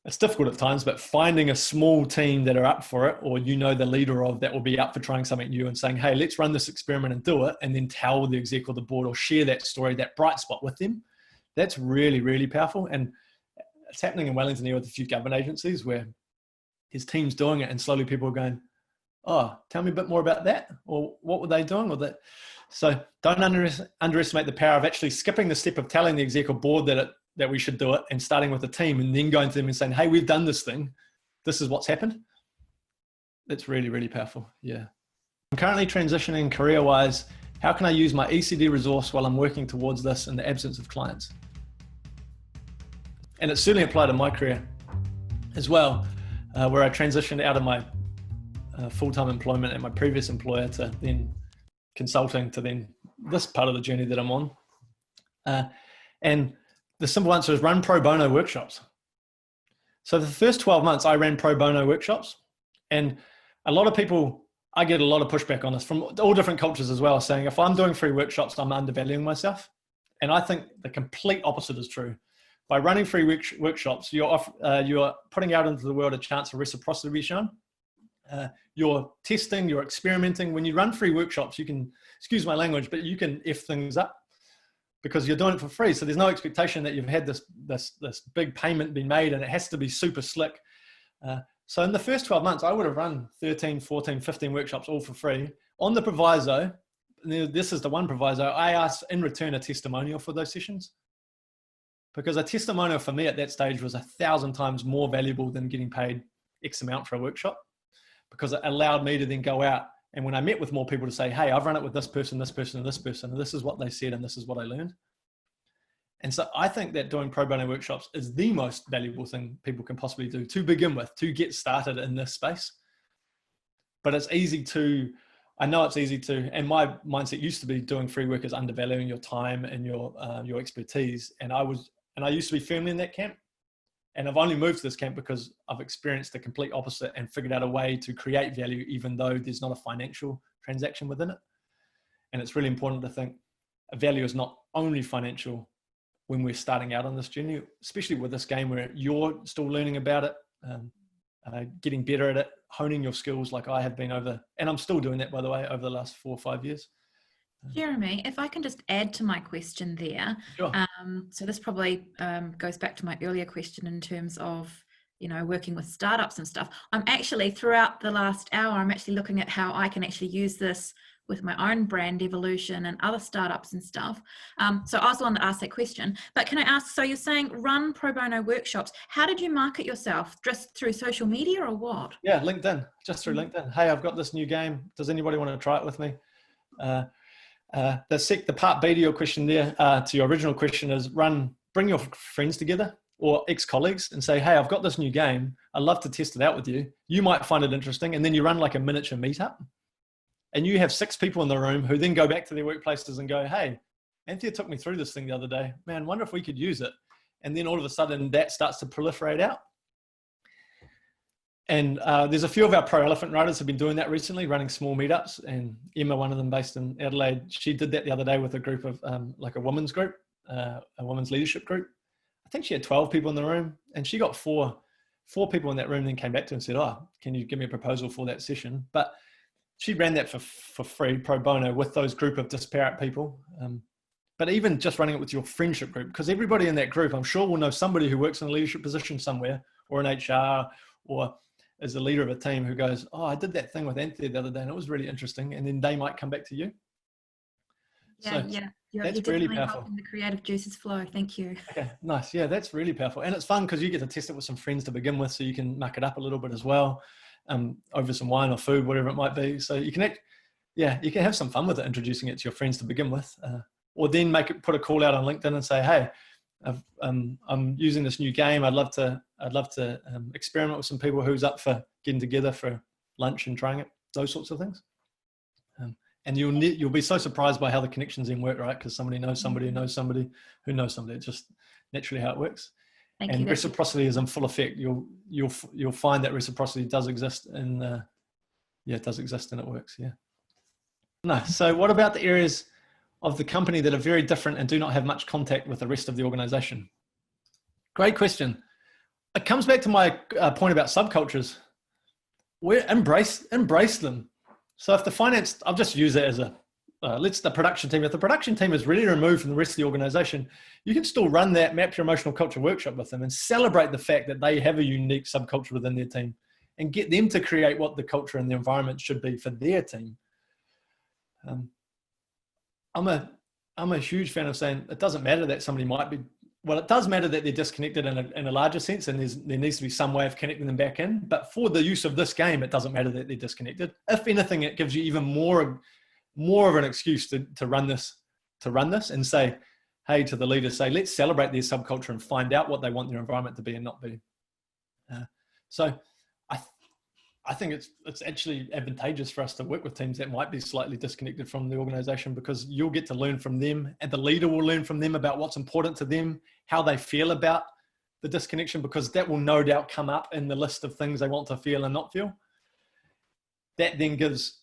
it's difficult at times, but finding a small team that are up for it, or the leader of that will be up for trying something new, and saying, hey, let's run this experiment and do it, and then tell the exec or the board, or share that story, that bright spot with them. That's really, really powerful. And it's happening in Wellington here with a few government agencies where his team's doing it, and slowly people are going, oh, tell me a bit more about that, or what were they doing with it? So don't underestimate the power of actually skipping the step of telling the exec or board that we should do it, and starting with the team, and then going to them and saying, hey, we've done this thing. This is what's happened. That's really, really powerful. Yeah. I'm currently transitioning career-wise. How can I use my ECD resource while I'm working towards this in the absence of clients? And it certainly applied to my career as well, where I transitioned out of my full-time employment at my previous employer to then consulting, to then this part of the journey that I'm on. And the simple answer is run pro bono workshops. So the first 12 months I ran pro bono workshops, and a lot of people, I get a lot of pushback on this from all different cultures as well, saying if I'm doing free workshops, I'm undervaluing myself. And I think the complete opposite is true. By running free workshops, you're putting out into the world a chance for reciprocity to be shown. You're testing, you're experimenting. When you run free workshops, you can, excuse my language, but you can F things up, because you're doing it for free. So there's no expectation that you've had this big payment being made, and it has to be super slick. So in the first 12 months, I would have run 13, 14, 15 workshops all for free on the proviso. This is the one proviso. I asked in return a testimonial for those sessions, because a testimonial for me at that stage was 1,000 times more valuable than getting paid X amount for a workshop, because it allowed me to then go out, and when I met with more people, to say, hey, I've run it with this person, this person, and this person, and this is what they said, and this is what I learned. And so I think that doing pro bono workshops is the most valuable thing people can possibly do to begin with, to get started in this space. But it's easy to, I know it's easy to, and my mindset used to be doing free work is undervaluing your time and your expertise. And I used to be firmly in that camp. And I've only moved to this camp because I've experienced the complete opposite and figured out a way to create value, even though there's not a financial transaction within it. And it's really important to think value is not only financial when we're starting out on this journey, especially with this game where you're still learning about it, getting better at it, honing your skills like I have been and I'm still doing that, by the way, over the last 4 or 5 years. Jeremy, if I can just add to my question there. Sure. So this probably goes back to my earlier question in terms of, working with startups and stuff. I'm actually, throughout the last hour, I'm actually looking at how I can actually use this with my own brand evolution and other startups and stuff. So I was the one that asked that question. But can I ask, so you're saying run pro bono workshops. How did you market yourself? Just through social media or what? Yeah, LinkedIn, just through LinkedIn. Hey, I've got this new game. Does anybody want to try it with me? The part B to your question there, to your original question is bring your friends together or ex-colleagues and say, hey, I've got this new game. I'd love to test it out with you. You might find it interesting. And then you run like a miniature meetup. And you have 6 people in the room who then go back to their workplaces and go, hey, Anthea took me through this thing the other day. Man, wonder if we could use it. And then all of a sudden that starts to proliferate out. And there's a few of our pro elephant riders have been doing that recently, running small meetups. And Emma, one of them based in Adelaide, she did that the other day with a group of like a women's group, a women's leadership group. I think she had 12 people in the room, and she got four people in that room, then came back to her and said, oh, can you give me a proposal for that session? But she ran that for free, pro bono, with those group of disparate people. But even just running it with your friendship group, because everybody in that group, I'm sure, will know somebody who works in a leadership position somewhere, or in HR, or as a leader of a team who goes, oh, I did that thing with Anthea the other day and it was really interesting. And then they might come back to you. Yeah. That's really powerful. Helping the creative juices flow. Thank you. Okay, nice. Yeah, that's really powerful. And it's fun because you get to test it with some friends to begin with, so you can muck it up a little bit as well, over some wine or food, whatever it might be. So you can have some fun with it, introducing it to your friends to begin with, or then put a call out on LinkedIn and say, hey, I'm using this new game. I'd love to experiment with some people who's up for getting together for lunch and trying it. Those sorts of things. And you'll be so surprised by how the connections then work, right? Because somebody knows somebody who knows somebody who knows somebody. It's just naturally how it works. And reciprocity is in full effect. You'll find that reciprocity does exist, and it does exist and it works. Yeah. Nice. So what about the areas of the company that are very different and do not have much contact with the rest of the organization? Great question. It comes back to my point about subcultures. Embrace them. So if the finance, I'll just use it as the production team. If the production team is really removed from the rest of the organization, you can still run that Map Your Emotional Culture workshop with them and celebrate the fact that they have a unique subculture within their team and get them to create what the culture and the environment should be for their team. I'm a huge fan of saying it doesn't matter that somebody might be, well, it does matter that they're disconnected in a larger sense, and there needs to be some way of connecting them back in. But for the use of this game, it doesn't matter that they're disconnected. If anything, it gives you even more of an excuse to run this and say, hey, to the leaders, say, let's celebrate their subculture and find out what they want their environment to be and not be. So I think it's actually advantageous for us to work with teams that might be slightly disconnected from the organization, because you'll get to learn from them, and the leader will learn from them about what's important to them, how they feel about the disconnection, because that will no doubt come up in the list of things they want to feel and not feel. That then gives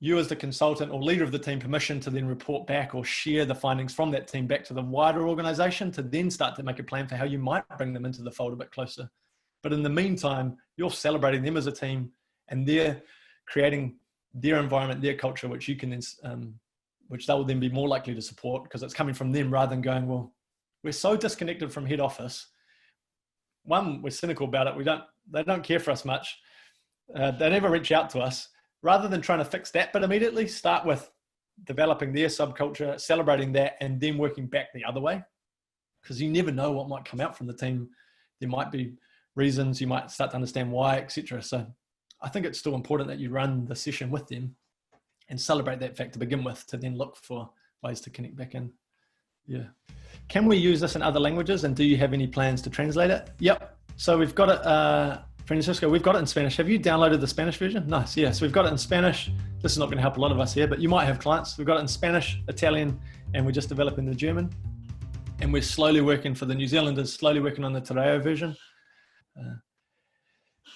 you as the consultant or leader of the team permission to then report back or share the findings from that team back to the wider organization, to then start to make a plan for how you might bring them into the fold a bit closer. But in the meantime, you're celebrating them as a team, and they're creating their environment, their culture, which you can then, which they will then be more likely to support, because it's coming from them rather than going, well, we're so disconnected from head office. One, we're cynical about it. They don't care for us much. They never reach out to us. Rather than trying to fix that bit immediately, start with developing their subculture, celebrating that, and then working back the other way, because you never know what might come out from the team. There might be reasons, you might start to understand why, etc. So I think it's still important that you run the session with them and celebrate that fact to begin with, to then look for ways to connect back in. Yeah. Can we use this in other languages, and do you have any plans to translate it? Yep. So we've got it, Francisco, we've got it in Spanish. Have you downloaded the Spanish version? Nice. Yeah. So we've got it in Spanish. This is not going to help a lot of us here, but you might have clients. We've got it in Spanish, Italian, and we're just developing the German. And we're slowly working, for the New Zealanders, slowly working on the Te Reo version.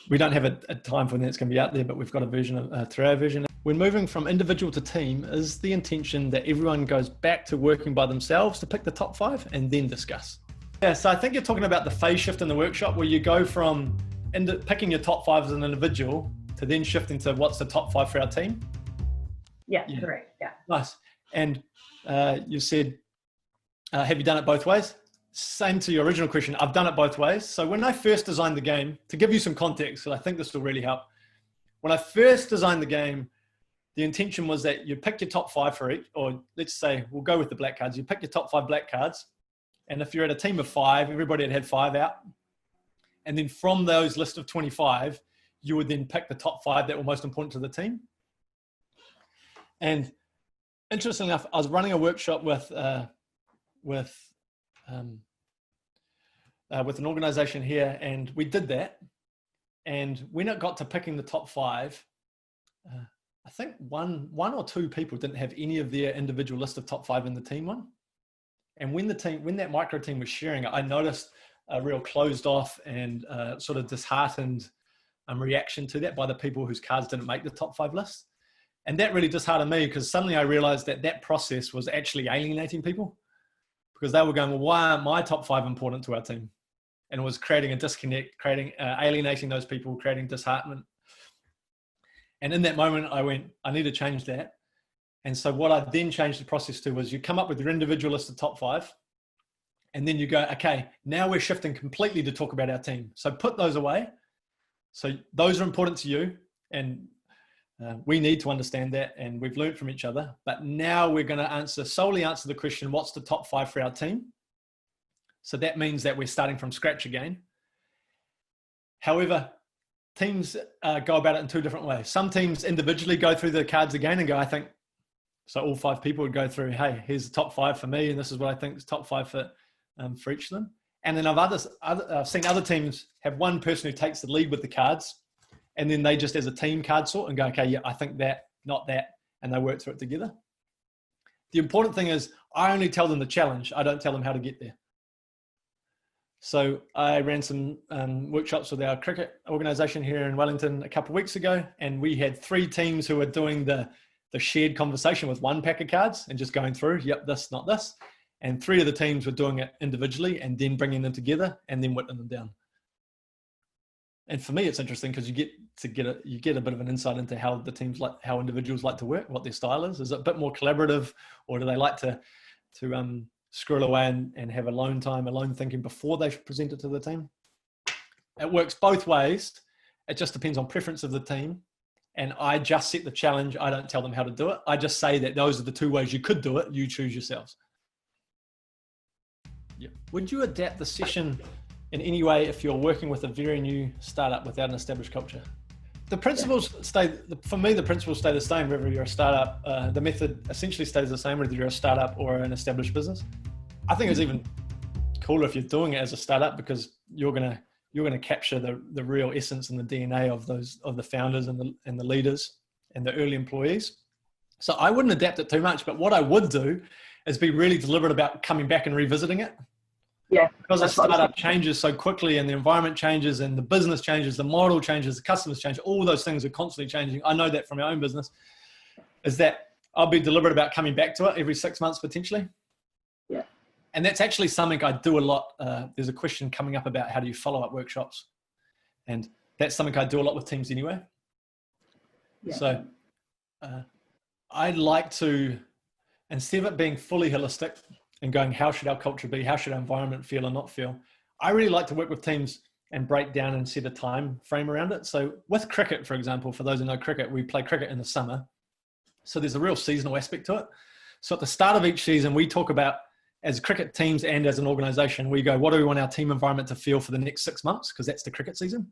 We don't have a time for when it's going to be out there, but we've got a version of Te Reo version. When moving from individual to team, is the intention that everyone goes back to working by themselves to pick the top 5 and then discuss? Yeah, so I think you're talking about the phase shift in the workshop, where you go from picking your top 5 as an individual to then shift into what's the top 5 for our team. Yeah, correct. Yeah. Nice. And you said, have you done it both ways? Same to your original question. I've done it both ways. So when I first designed the game, to give you some context, so I think this will really help. When I first designed the game, the intention was that you pick your top 5 for each, or let's say we'll go with the black cards. You pick your top 5 black cards. And if you're at a team of 5, everybody had 5 out. And then from those list of 25, you would then pick the top 5 that were most important to the team. And interestingly enough, I was running a workshop with an organization here, and we did that. And when it got to picking the top 5, I think one or two people didn't have any of their individual list of top 5 in the team one. And when that micro team was sharing it, I noticed a real closed off and sort of disheartened reaction to that by the people whose cards didn't make the top 5 list. And that really disheartened me, because suddenly I realized that that process was actually alienating people, because they were going, well, why aren't my top 5 important to our team? And it was creating a disconnect, alienating those people, creating disheartenment. And in that moment, I went, I need to change that. And so what I then changed the process to was you come up with your individual list of top 5, and then you go, okay, now we're shifting completely to talk about our team. So put those away. So those are important to you, and we need to understand that, and we've learned from each other. But now we're going to solely answer the question, what's the top 5 for our team? So that means that we're starting from scratch again. However, teams go about it in 2 different ways. Some teams individually go through the cards again and go, I think, so all 5 people would go through, hey, here's the top 5 for me, and this is what I think is top 5 for each of them. And then I've seen other teams have one person who takes the lead with the cards, and then they just as a team card sort and go, okay, yeah, I think that, not that, and they work through it together. The important thing is I only tell them the challenge. I don't tell them how to get there. So I ran some workshops with our cricket organization here in Wellington a couple of weeks ago, and we had 3 teams who were doing the shared conversation with 1 pack of cards and just going through, yep, this, not this. And 3 of the teams were doing it individually and then bringing them together and then whittling them down. And for me, it's interesting because you get a bit of an insight into how the teams how individuals like to work, what their style is. Is it a bit more collaborative, or do they like to squirrel away and have alone time, alone thinking before they present it to the team? It works both ways. It just depends on preference of the team. And I just set the challenge. I don't tell them how to do it. I just say that those are the 2 ways you could do it. You choose yourselves. Yeah. Would you adapt the session in any way if you're working with a very new startup without an established culture? The principles for me, the principles stay the same whether you're a startup. The method essentially stays the same whether you're a startup or an established business. I think it's even cooler if you're doing it as a startup, because you're gonna capture the real essence and the DNA of the founders and the leaders and the early employees. So I wouldn't adapt it too much, but what I would do is be really deliberate about coming back and revisiting it. Yeah. Because a startup changes so quickly, and the environment changes, and the business changes, the model changes, the customers change, all those things are constantly changing. I know that from our own business, is that I'll be deliberate about coming back to it every 6 months potentially. Yeah. And that's actually something I do a lot. There's a question coming up about how do you follow up workshops? And that's something I do a lot with teams anyway. Yeah. So I'd like to, instead of it being fully holistic and going, how should our culture be? How should our environment feel or not feel? I really like to work with teams and break down and set a time frame around it. So with cricket, for example, for those who know cricket, we play cricket in the summer. So there's a real seasonal aspect to it. So at the start of each season, we talk about, as cricket teams and as an organization, we go, what do we want our team environment to feel for the next 6 months? Because that's the cricket season,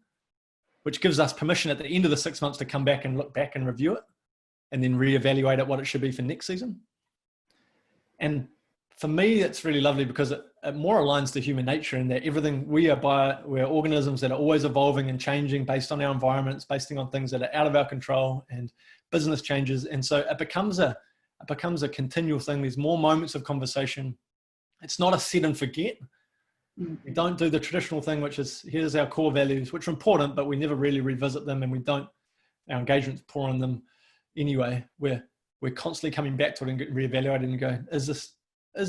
which gives us permission at the end of the 6 months to come back and look back and review it and then reevaluate it, what it should be for next season. And for me, it's really lovely because it more aligns to human nature, in that everything we're organisms that are always evolving and changing based on our environments, based on things that are out of our control, and business changes. And so it becomes a continual thing. There's more moments of conversation. It's not a set and forget. We don't do the traditional thing, which is, here's our core values, which are important, but we never really revisit them, and our engagements pour on them anyway. We're constantly coming back to it and reevaluating and going, is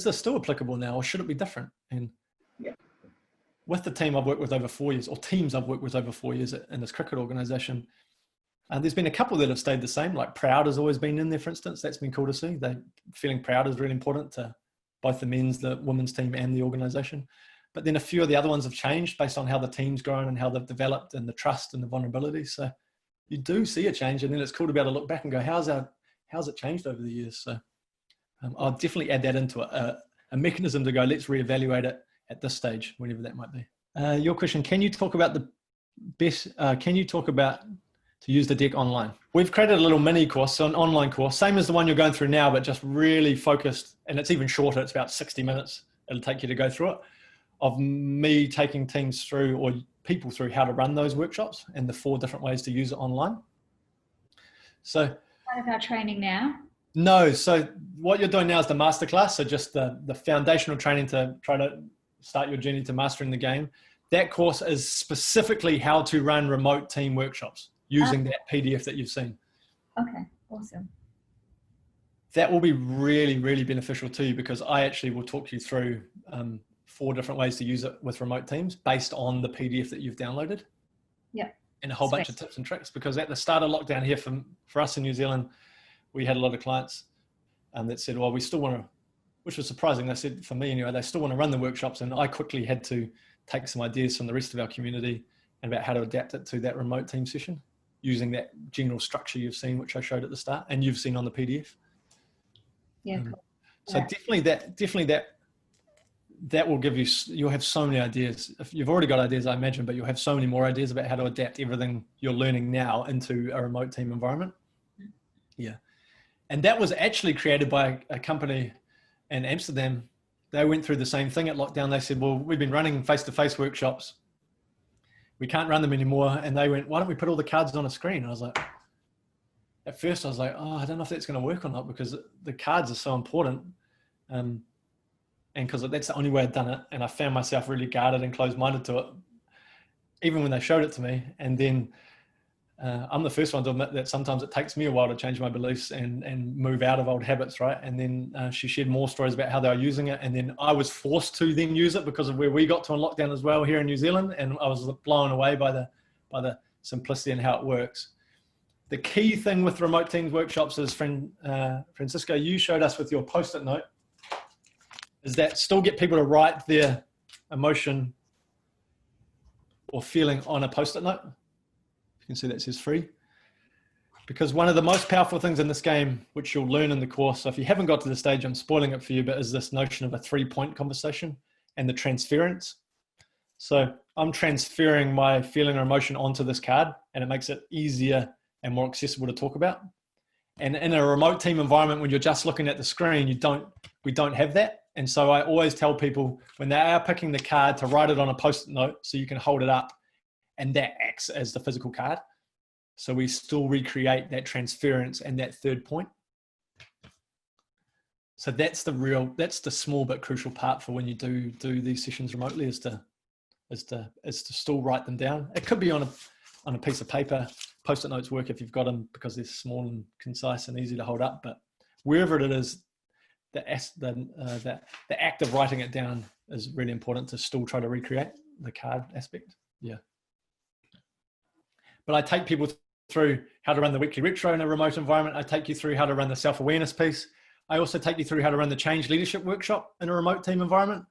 this still applicable now, or should it be different? And with the team I've worked with over 4 years, or teams I've worked with over 4 years in this cricket organization, There's been a couple that have stayed the same, like proud has always been in there, for instance. That's been cool to see. Feeling proud is really important to both the men's, the women's team and the organization. But then a few of the other ones have changed based on how the team's grown and how they've developed and the trust and the vulnerability. So you do see a change, and then it's cool to be able to look back and go, how's it changed over the years? So I'll definitely add that into a mechanism to go, let's reevaluate it at this stage, whenever that might be. Your question, can you talk about to use the deck online? We've created a little mini course, so an online course, same as the one you're going through now, but just really focused, and it's even shorter. It's about 60 minutes. It'll take you to go through it, of me taking teams through or people through how to run those workshops and the 4 different ways to use it online. So part of our training now? No, so what you're doing now is the masterclass, so just the foundational training to try to start your journey to mastering the game. That course is specifically how to run remote team workshops using that PDF that you've seen. Okay, awesome. That will be really, really beneficial to you, because I actually will talk you through 4 different ways to use it with remote teams based on the PDF that you've downloaded. Yeah. And a whole bunch of tips and tricks, because at the start of lockdown here for us in New Zealand, we had a lot of clients that said, well, we still want to, which was surprising. They said, for me anyway, they still want to run the workshops. And I quickly had to take some ideas from the rest of our community and about how to adapt it to that remote team session using that general structure you've seen, which I showed at the start and you've seen on the PDF. Yeah. Cool. So definitely that will give you, you'll have so many ideas. If you've already got ideas, I imagine, but you'll have so many more ideas about how to adapt everything you're learning now into a remote team environment. Yeah. And that was actually created by a company in Amsterdam. They went through the same thing at lockdown. They said, well, we've been running face-to-face workshops. We can't run them anymore. And they went, why don't we put all the cards on a screen? And I was like, at first I was like, oh, I don't know if that's going to work or not, because the cards are so important. And because that's the only way I'd done it. And I found myself really guarded and closed-minded to it, even when they showed it to me. And then I'm the first one to admit that sometimes it takes me a while to change my beliefs and move out of old habits, right? And then she shared more stories about how they were using it. And then I was forced to then use it because of where we got to in lockdown as well here in New Zealand. And I was blown away by the simplicity and how it works. The key thing with remote teams workshops is, Francisco, you showed us with your Post-it note, is that still get people to write their emotion or feeling on a Post-it note. You can see that says free. Because one of the most powerful things in this game, which you'll learn in the course, so if you haven't got to the stage, I'm spoiling it for you, but is this notion of a 3-point conversation and the transference. So I'm transferring my feeling or emotion onto this card, and it makes it easier and more accessible to talk about. And in a remote team environment, when you're just looking at the screen, we don't have that. And so I always tell people when they are picking the card to write it on a Post-it note so you can hold it up, and that acts as the physical card. So we still recreate that transference and that 3rd point. So that's the small but crucial part for when you do these sessions remotely, is to still write them down. It could be on a piece of paper. Post-it notes work if you've got them because they're small and concise and easy to hold up. But wherever it is, the act of writing it down is really important to still try to recreate the card aspect. Yeah. But I take people through how to run the weekly retro in a remote environment. I take you through how to run the self-awareness piece. I also take you through how to run the change leadership workshop in a remote team environment,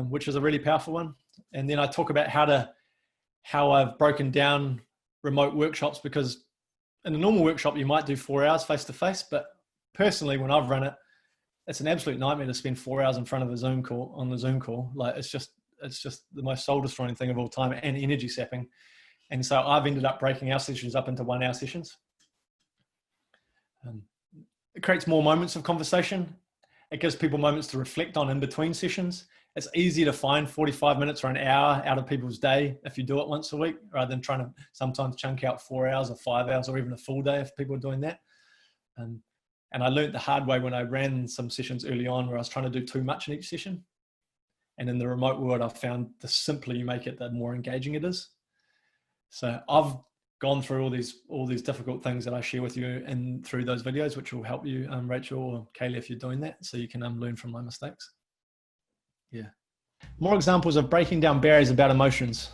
which is a really powerful one. And then I talk about how I've broken down remote workshops, because in a normal workshop, you might do 4 hours face-to-face, but personally, when I've run it, it's an absolute nightmare to spend 4 hours in front of a Zoom call. Like it's just the most soul-destroying thing of all time and energy sapping. And so I've ended up breaking our sessions up into 1-hour sessions. It creates more moments of conversation. It gives people moments to reflect on in between sessions. It's easy to find 45 minutes or an hour out of people's day if you do it once a week, rather than trying to sometimes chunk out 4 hours or 5 hours or even a full day if people are doing that. And I learned the hard way when I ran some sessions early on where I was trying to do too much in each session. And in the remote world, I've found the simpler you make it, the more engaging it is. So I've gone through all these difficult things that I share with you and through those videos, which will help you, Rachel or Kaylee, if you're doing that, so you can learn from my mistakes. Yeah. More examples of breaking down barriers about emotions.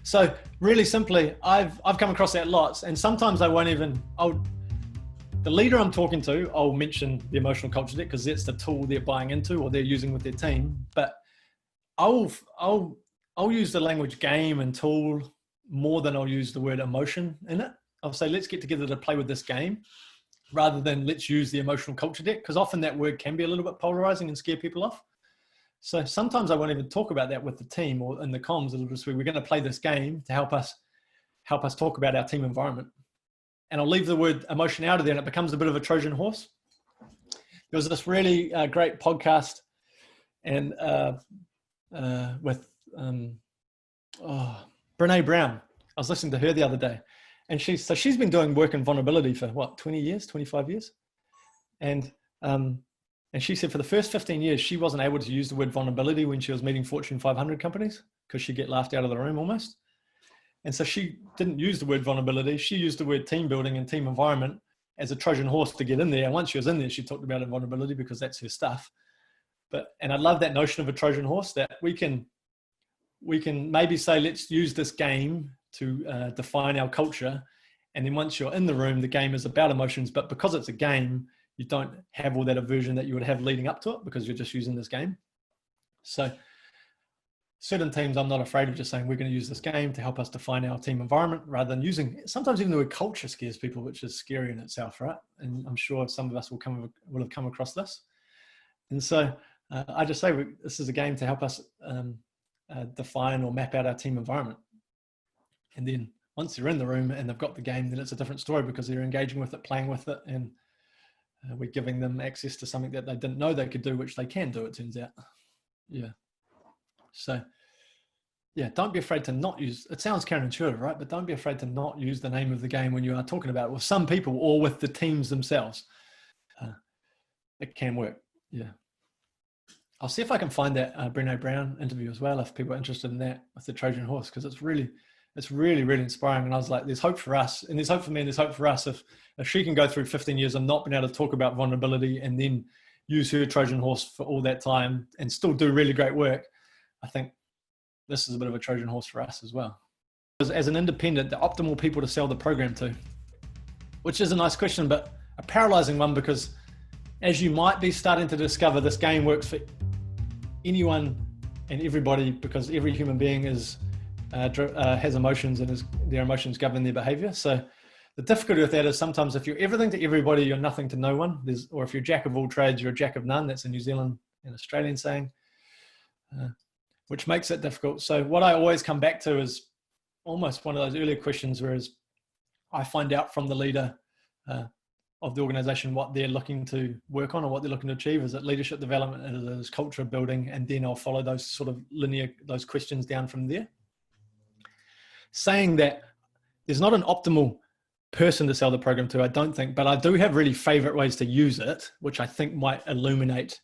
So really simply, I've come across that lots, and sometimes I won't even, the leader I'm talking to, I'll mention the emotional culture deck because that's the tool they're buying into or they're using with their team. But I'll use the language game and tool more than I'll use the word emotion in it. I'll say, let's get together to play with this game rather than let's use the emotional culture deck, because often that word can be a little bit polarizing and scare people off. So sometimes I won't even talk about that with the team or in the comms. It'll just be, we're going to play this game to help us talk about our team environment. And I'll leave the word emotion out of there and it becomes a bit of a Trojan horse. There was this really great podcast and with Brene Brown. I was listening to her the other day, and she's been doing work in vulnerability for what, 20 years, 25 years? And she said for the first 15 years, she wasn't able to use the word vulnerability when she was meeting Fortune 500 companies because she'd get laughed out of the room almost. And so she didn't use the word vulnerability. She used the word team building and team environment as a Trojan horse to get in there. And once she was in there, she talked about vulnerability because that's her stuff. And I love that notion of a Trojan horse, that we can maybe say, let's use this game to define our culture. And then once you're in the room, the game is about emotions, but because it's a game, you don't have all that aversion that you would have leading up to it because you're just using this game. So certain teams, I'm not afraid of just saying, we're going to use this game to help us define our team environment rather than using, sometimes even the word culture scares people, which is scary in itself, right? And I'm sure some of us will have come across this. And so I just say, this is a game to help us define or map out our team environment. And then once they're in the room and they've got the game, then it's a different story because they're engaging with it, playing with it, and we're giving them access to something that they didn't know they could do, which they can do, it turns out. Yeah. So, yeah, don't be afraid to not use, it sounds counterintuitive, right? But don't be afraid to not use the name of the game when you are talking about it with some people or with the teams themselves. It can work. Yeah. I'll see if I can find that Brene Brown interview as well, if people are interested in that with the Trojan horse, because it's really, really inspiring. And I was like, there's hope for us, and there's hope for me, and there's hope for us. If she can go through 15 years and not being able to talk about vulnerability and then use her Trojan horse for all that time and still do really great work, I think this is a bit of a Trojan horse for us as well. As an independent, the optimal people to sell the program to, which is a nice question, but a paralyzing one, because as you might be starting to discover, this game works for anyone and everybody, because every human being is has emotions, and their emotions govern their behavior. So the difficulty with that is sometimes if you're everything to everybody, you're nothing to no one. Or if you're jack of all trades, you're a jack of none. That's a New Zealand and Australian saying, which makes it difficult. So what I always come back to is almost one of those earlier questions, whereas I find out from the leader of the organization what they're looking to work on or what they're looking to achieve. Is it leadership development? Is it culture building? And then I'll follow those sort of those questions down from there. Saying that there's not an optimal person to sell the program to, I don't think, but I do have really favorite ways to use it, which I think might illuminate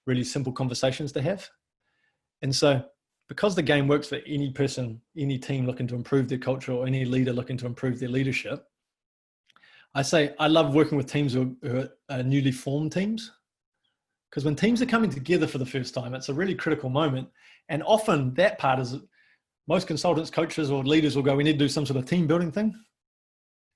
really simple conversations to have. And so because the game works for any person, any team looking to improve their culture, or any leader looking to improve their leadership, I say I love working with teams who are newly formed teams, because when teams are coming together for the first time, it's a really critical moment. And often that part is, most consultants, coaches, or leaders will go, we need to do some sort of team building thing.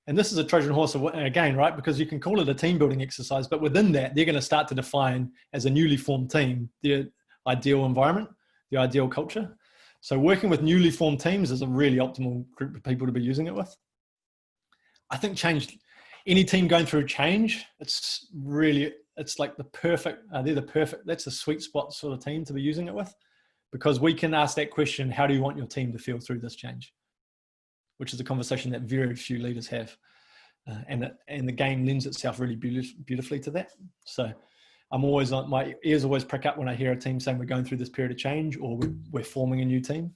And this is a Trojan horse again, right? Because you can call it a team building exercise, but within that, they're going to start to define as a newly formed team, their ideal environment, the ideal culture. So working with newly formed teams is a really optimal group of people to be using it with. I think any team going through change, it's like that's a sweet spot sort of team to be using it with, because we can ask that question, how do you want your team to feel through this change? Which is a conversation that very few leaders have. And the game lends itself really beautifully to that. So my ears always prick up when I hear a team saying we're going through this period of change, or we're forming a new team.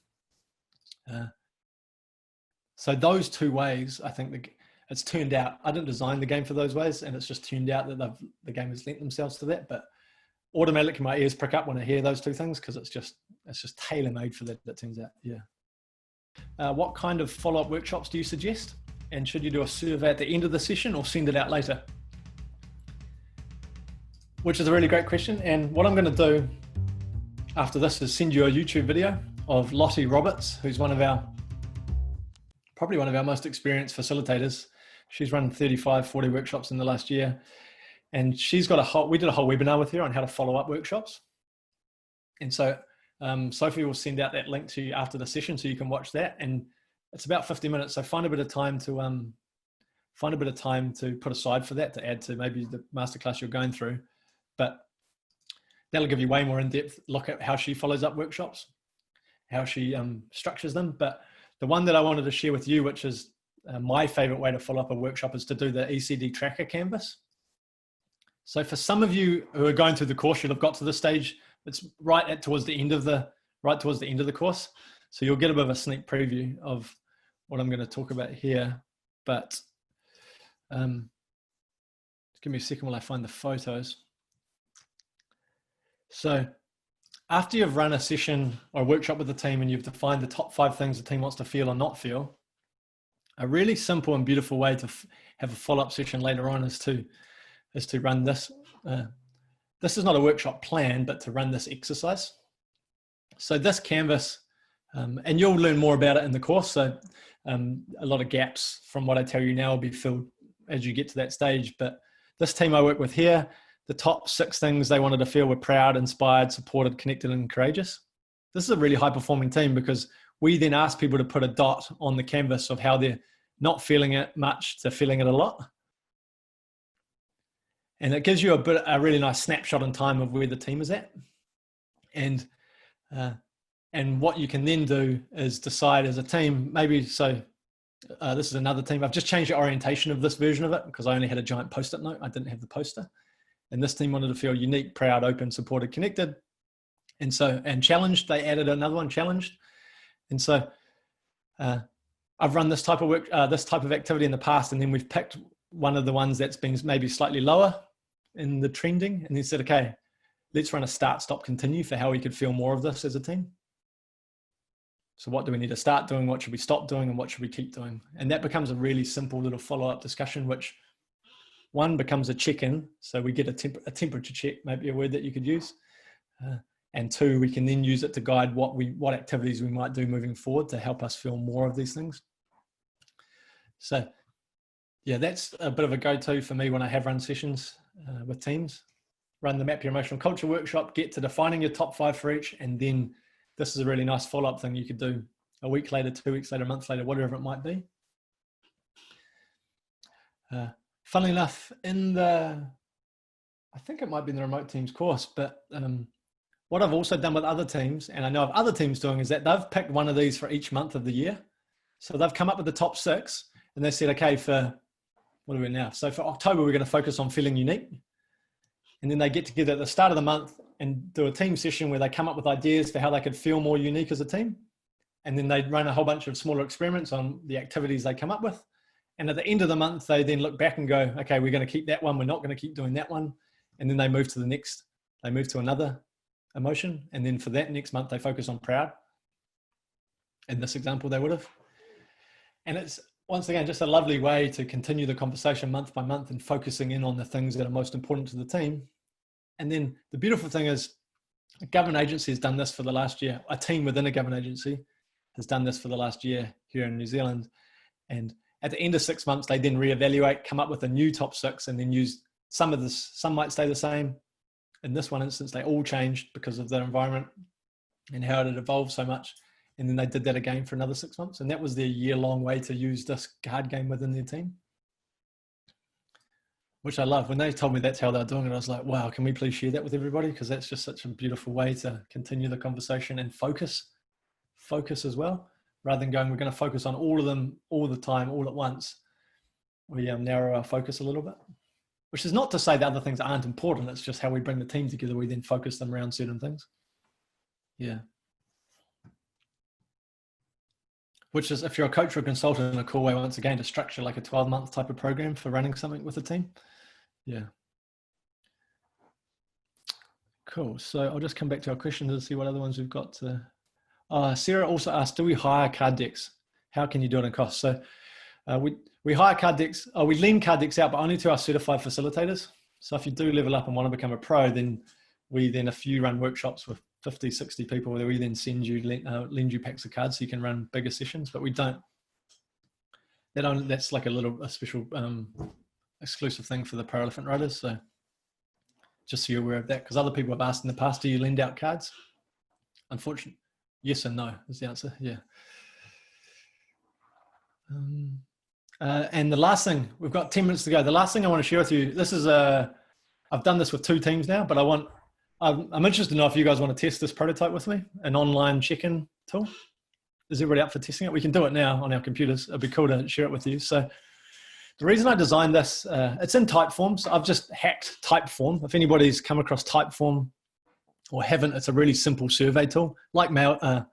So those two ways, I think it's turned out, I didn't design the game for those ways, and it's just turned out that the game has lent themselves to that. But automatically my ears prick up when I hear those two things, because it's just tailor-made for that, turns out. Yeah. What kind of follow-up workshops do you suggest? And should you do a survey at the end of the session or send it out later? Which is a really great question. And what I'm going to do after this is send you a YouTube video of Lottie Roberts, who's one of our probably one of our most experienced facilitators. She's run 35, 40 workshops in the last year. And she's got we did a whole webinar with her on how to follow up workshops. And so Sophie will send out that link to you after the session so you can watch that. And it's about 50 minutes. So find a bit of time to put aside for that, to add to maybe the masterclass you're going through. But that'll give you way more in-depth look at how she follows up workshops, how she structures them. But the one that I wanted to share with you, which is my favorite way to follow up a workshop, is to do the ECD tracker canvas. So for some of you who are going through the course, you'll have got to this stage. It's towards the end of the course. So you'll get a bit of a sneak preview of what I'm going to talk about here. But give me a second while I find the photos. So after you've run a session or a workshop with the team and you've defined the top 5 things the team wants to feel or not feel, a really simple and beautiful way to have a follow-up session later on is to run this. This is not a workshop plan, but to run this exercise. So this canvas, and you'll learn more about it in the course. So a lot of gaps from what I tell you now will be filled as you get to that stage. But this team I work with here, the top 6 things they wanted to feel were proud, inspired, supported, connected, and courageous. This is a really high performing team because we then ask people to put a dot on the canvas of how they're not feeling it much to feeling it a lot. And it gives you a really nice snapshot in time of where the team is at. And what you can then do is decide as a team, maybe, so this is another team. I've just changed the orientation of this version of it because I only had a giant post-it note. I didn't have the poster. And this team wanted to feel unique, proud, open, supported, connected. And challenged. They added another one, challenged. And so I've run this type of activity in the past, and then we've picked one of the ones that's been maybe slightly lower in the trending, and then said, okay, let's run a start, stop, continue for how we could feel more of this as a team. So what do we need to start doing? What should we stop doing? And what should we keep doing? And that becomes a really simple little follow-up discussion, which one becomes a check-in. So we get a temperature check, maybe a word that you could use. And 2, we can then use it to guide what activities we might do moving forward to help us feel more of these things. So yeah, that's a bit of a go-to for me when I have run sessions with teams. Run the Map Your Emotional Culture workshop, get to defining your top 5 for each, and then this is a really nice follow-up thing you could do a week later, 2 weeks later, a month later, whatever it might be. Funnily enough, I think it might be in the remote teams course, but what I've also done with other teams, and I know of other teams doing, is that they've picked one of these for each month of the year. So they've come up with the top 6, and they said, okay, what are we now? So for October, we're going to focus on feeling unique. And then they get together at the start of the month and do a team session where they come up with ideas for how they could feel more unique as a team. And then they run a whole bunch of smaller experiments on the activities they come up with. And at the end of the month, they then look back and go, okay, we're going to keep that one. We're not going to keep doing that one. And then they move to the next. They move to another emotion. And then for that next month, they focus on proud. In this example, they would have. And it's, once again, just a lovely way to continue the conversation month by month and focusing in on the things that are most important to the team. And then the beautiful thing is a government agency has done this for the last year. A team within a government agency has done this for the last year here in New Zealand. And at the end of 6 months, they then reevaluate, come up with a new top 6, and then use some of this. Some might stay the same. In this one instance, they all changed because of their environment and how it had evolved so much. And then they did that again for another 6 months. And that was their year-long way to use this card game within their team, which I love. When they told me that's how they're doing it, I was like, wow, can we please share that with everybody? Because that's just such a beautiful way to continue the conversation and focus as well. Rather than going, we're going to focus on all of them all the time, all at once. We narrow our focus a little bit, which is not to say that other things aren't important. It's just how we bring the team together. We then focus them around certain things. Yeah. Which is, if you're a coach or a consultant, a cool way, once again, to structure like a 12-month type of program for running something with a team. Yeah. Cool. So I'll just come back to our questions and see what other ones we've got to. Sarah also asked, do we hire card decks? How can you do it in cost? So we hire card decks, we lend card decks out, but only to our certified facilitators. So if you do level up and want to become a pro, then if you run workshops with 50, 60 people, we then lend you packs of cards so you can run bigger sessions, but we don't that's like a special exclusive thing for the pro elephant riders. So just so you're aware of that, because other people have asked in the past, do you lend out cards? Unfortunately, yes and no is the answer. Yeah. And the last thing, we've got 10 minutes to go. The last thing I want to share with you, this is I've done this with 2 teams now, but I'm interested to know if you guys want to test this prototype with me, an online check-in tool. Is everybody up for testing it? We can do it now on our computers. It'd be cool to share it with you. So the reason I designed this, it's in Typeform. So I've just hacked Typeform. If anybody's come across Typeform or haven't, it's a really simple survey tool, like MailChimp,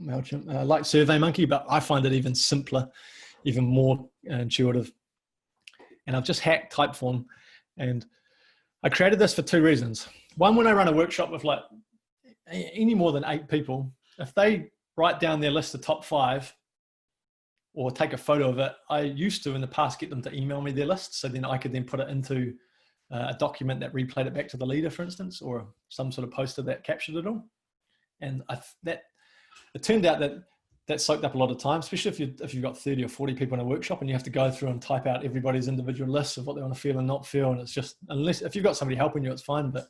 like SurveyMonkey, but I find it even simpler, even more intuitive. And I've just hacked Typeform, and I created this for 2 reasons. One, when I run a workshop with like any more than 8 people, if they write down their list of top 5 or take a photo of it, I used to in the past get them to email me their list, so then I could then put it into a document that replayed it back to the leader, for instance, or some sort of poster that captured it all. And it turned out that soaked up a lot of time, especially if you've got 30 or 40 people in a workshop and you have to go through and type out everybody's individual lists of what they want to feel and not feel. And it's just, if you've got somebody helping you, it's fine. But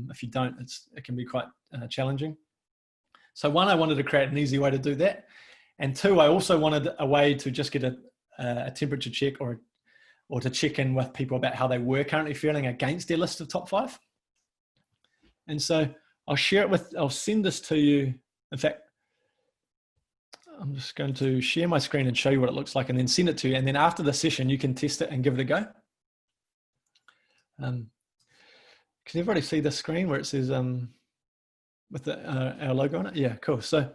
if you don't, it can be quite challenging. So 1, I wanted to create an easy way to do that. And 2, I also wanted a way to just get a temperature check or to check in with people about how they were currently feeling against their list of top 5. And so I'll send this to you. In fact, I'm just going to share my screen and show you what it looks like and then send it to you. And then after the session, you can test it and give it a go. Can everybody see the screen where it says with our logo on it? Yeah, cool. So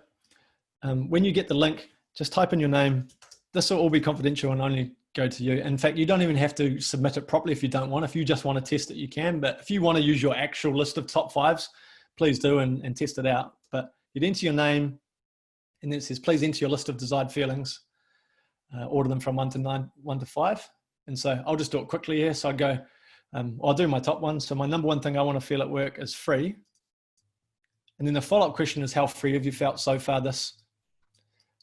when you get the link, just type in your name. This will all be confidential and only go to you. In fact, you don't even have to submit it properly if you don't want. If you just want to test it, you can. But if you want to use your actual list of top 5s, please do and test it out. But you'd enter your name, and then it says, please enter your list of desired feelings. Order them from 1 to 5. And so I'll just do it quickly here. So I'd go, I'll do my top one. So my number 1 thing I want to feel at work is free. And then the follow-up question is, how free have you felt so far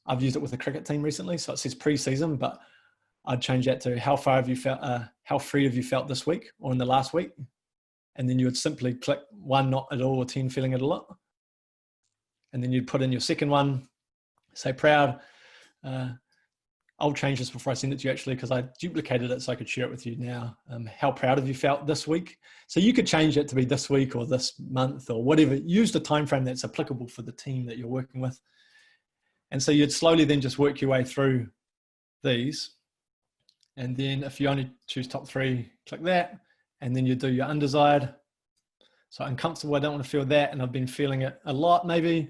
I've used it with the cricket team recently. So it says pre-season, but I'd change that to how free have you felt this week or in the last week? And then you would simply click 1, not at all, or 10, feeling it a lot. And then you'd put in your second one, say proud. I'll change this before I send it to you actually, because I duplicated it so I could share it with you now. How proud have you felt this week? So you could change it to be this week or this month or whatever. Use the time frame that's applicable for the team that you're working with. And so you'd slowly then just work your way through these. And then if you only choose top 3, click that. And then you do your undesired. So uncomfortable, I don't want to feel that. And I've been feeling it a lot maybe.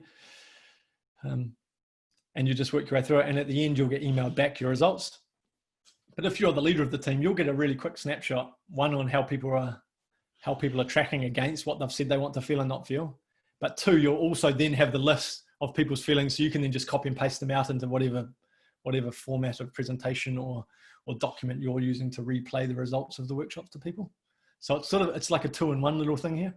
And you just work your way through it. And at the end, you'll get emailed back your results. But if you're the leader of the team, you'll get a really quick snapshot. 1, on how people are tracking against what they've said they want to feel and not feel. But 2, you'll also then have the list of people's feelings. So you can then just copy and paste them out into whatever format of presentation or document you're using to replay the results of the workshops to people. So it's like a 2-in-1 little thing here.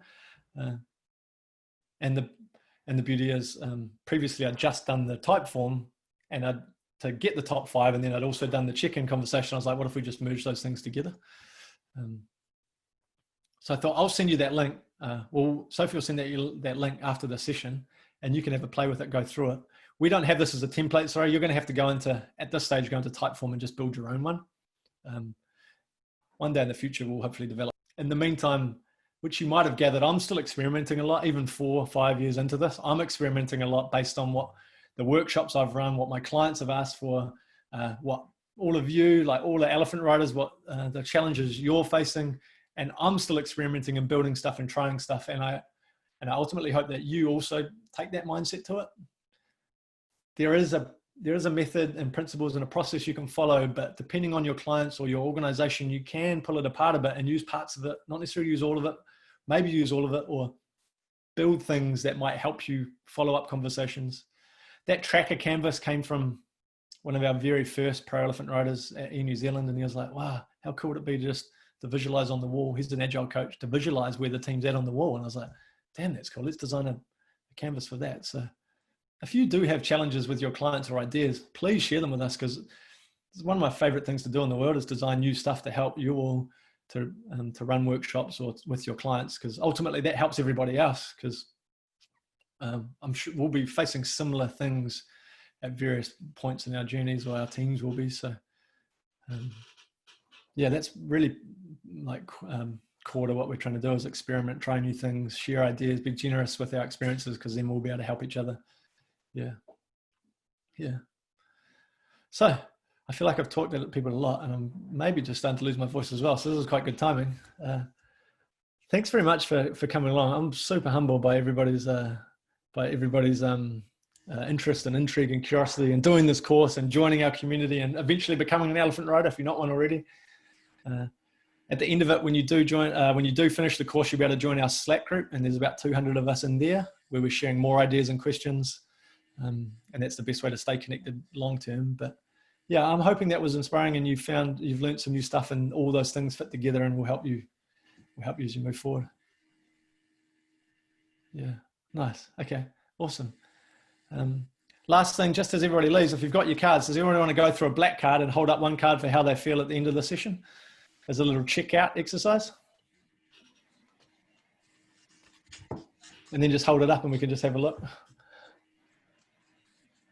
And the beauty is, previously I'd just done the type form and to get the top 5, and then I'd also done the check-in conversation. I was like, what if we just merge those things together? So I thought I'll send you that link. Sophie will send that link after the session, and you can have a play with it, go through it. We don't have this as a template. Sorry, you're going to have to go at this stage, go into Typeform and just build your own one. One day in the future, we'll hopefully develop. In the meantime, which you might have gathered, I'm still experimenting a lot, even 4 or 5 years into this. I'm experimenting a lot based on what the workshops I've run, what my clients have asked for, what all of you, like all the elephant riders, what the challenges you're facing. And I'm still experimenting and building stuff and trying stuff. And I ultimately hope that you also take that mindset to it. There is a method and principles and a process you can follow, but depending on your clients or your organization, you can pull it apart a bit and use parts of it, not necessarily use all of it, maybe use all of it, or build things that might help you follow up conversations. That tracker canvas came from one of our very first pro elephant riders in New Zealand. And he was like, wow, how cool would it be to visualize on the wall? He's an agile coach, to visualize where the team's at on the wall. And I was like, damn, that's cool. Let's design a canvas for that. So if you do have challenges with your clients or ideas, please share them with us, because one of my favorite things to do in the world is design new stuff to help you all to run workshops or with your clients, because ultimately that helps everybody else, because I'm sure we'll be facing similar things at various points in our journeys, or our teams will be. So yeah, that's really like core to what we're trying to do, is experiment, try new things, share ideas, be generous with our experiences, because then we'll be able to help each other. Yeah. So I feel like I've talked to people a lot, and I'm maybe just starting to lose my voice as well. So this is quite good timing. Thanks very much for coming along. I'm super humbled by everybody's interest and intrigue and curiosity in doing this course and joining our community and eventually becoming an elephant rider if you're not one already. At the end of it, when you do finish the course, you'll be able to join our Slack group, and there's about 200 of us in there where we're sharing more ideas and questions, and that's the best way to stay connected long term. But yeah, I'm hoping that was inspiring, and you've learned some new stuff, and all those things fit together and will help you as you move forward. Yeah, nice. Okay, awesome. Last thing, just as everybody leaves, if you've got your cards, does everyone want to go through a black card and hold up one card for how they feel at the end of the session as a little checkout exercise? And then just hold it up and we can just have a look.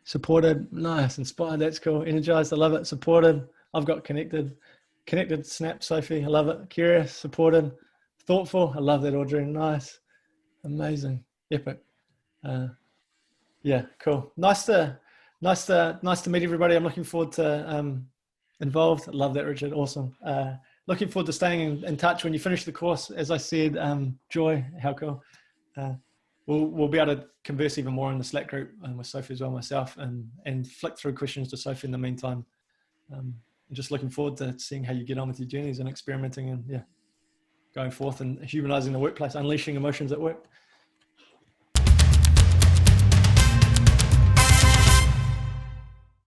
Supported, nice. Inspired, that's cool. Energized, I love it. Supported, I've got connected. Connected, snap, Sophie, I love it. Curious, supported. Thoughtful, I love that, Audrey. Nice. Amazing. Epic. Yeah, cool. Nice to meet everybody. I'm looking forward to involved. I love that, Richard. Awesome. Looking forward to staying in touch when you finish the course. As I said, Joy, how cool. We'll be able to converse even more in the Slack group with Sophie as well, myself, and flick through questions to Sophie in the meantime. I'm just looking forward to seeing how you get on with your journeys and experimenting and going forth and humanizing the workplace, unleashing emotions at work.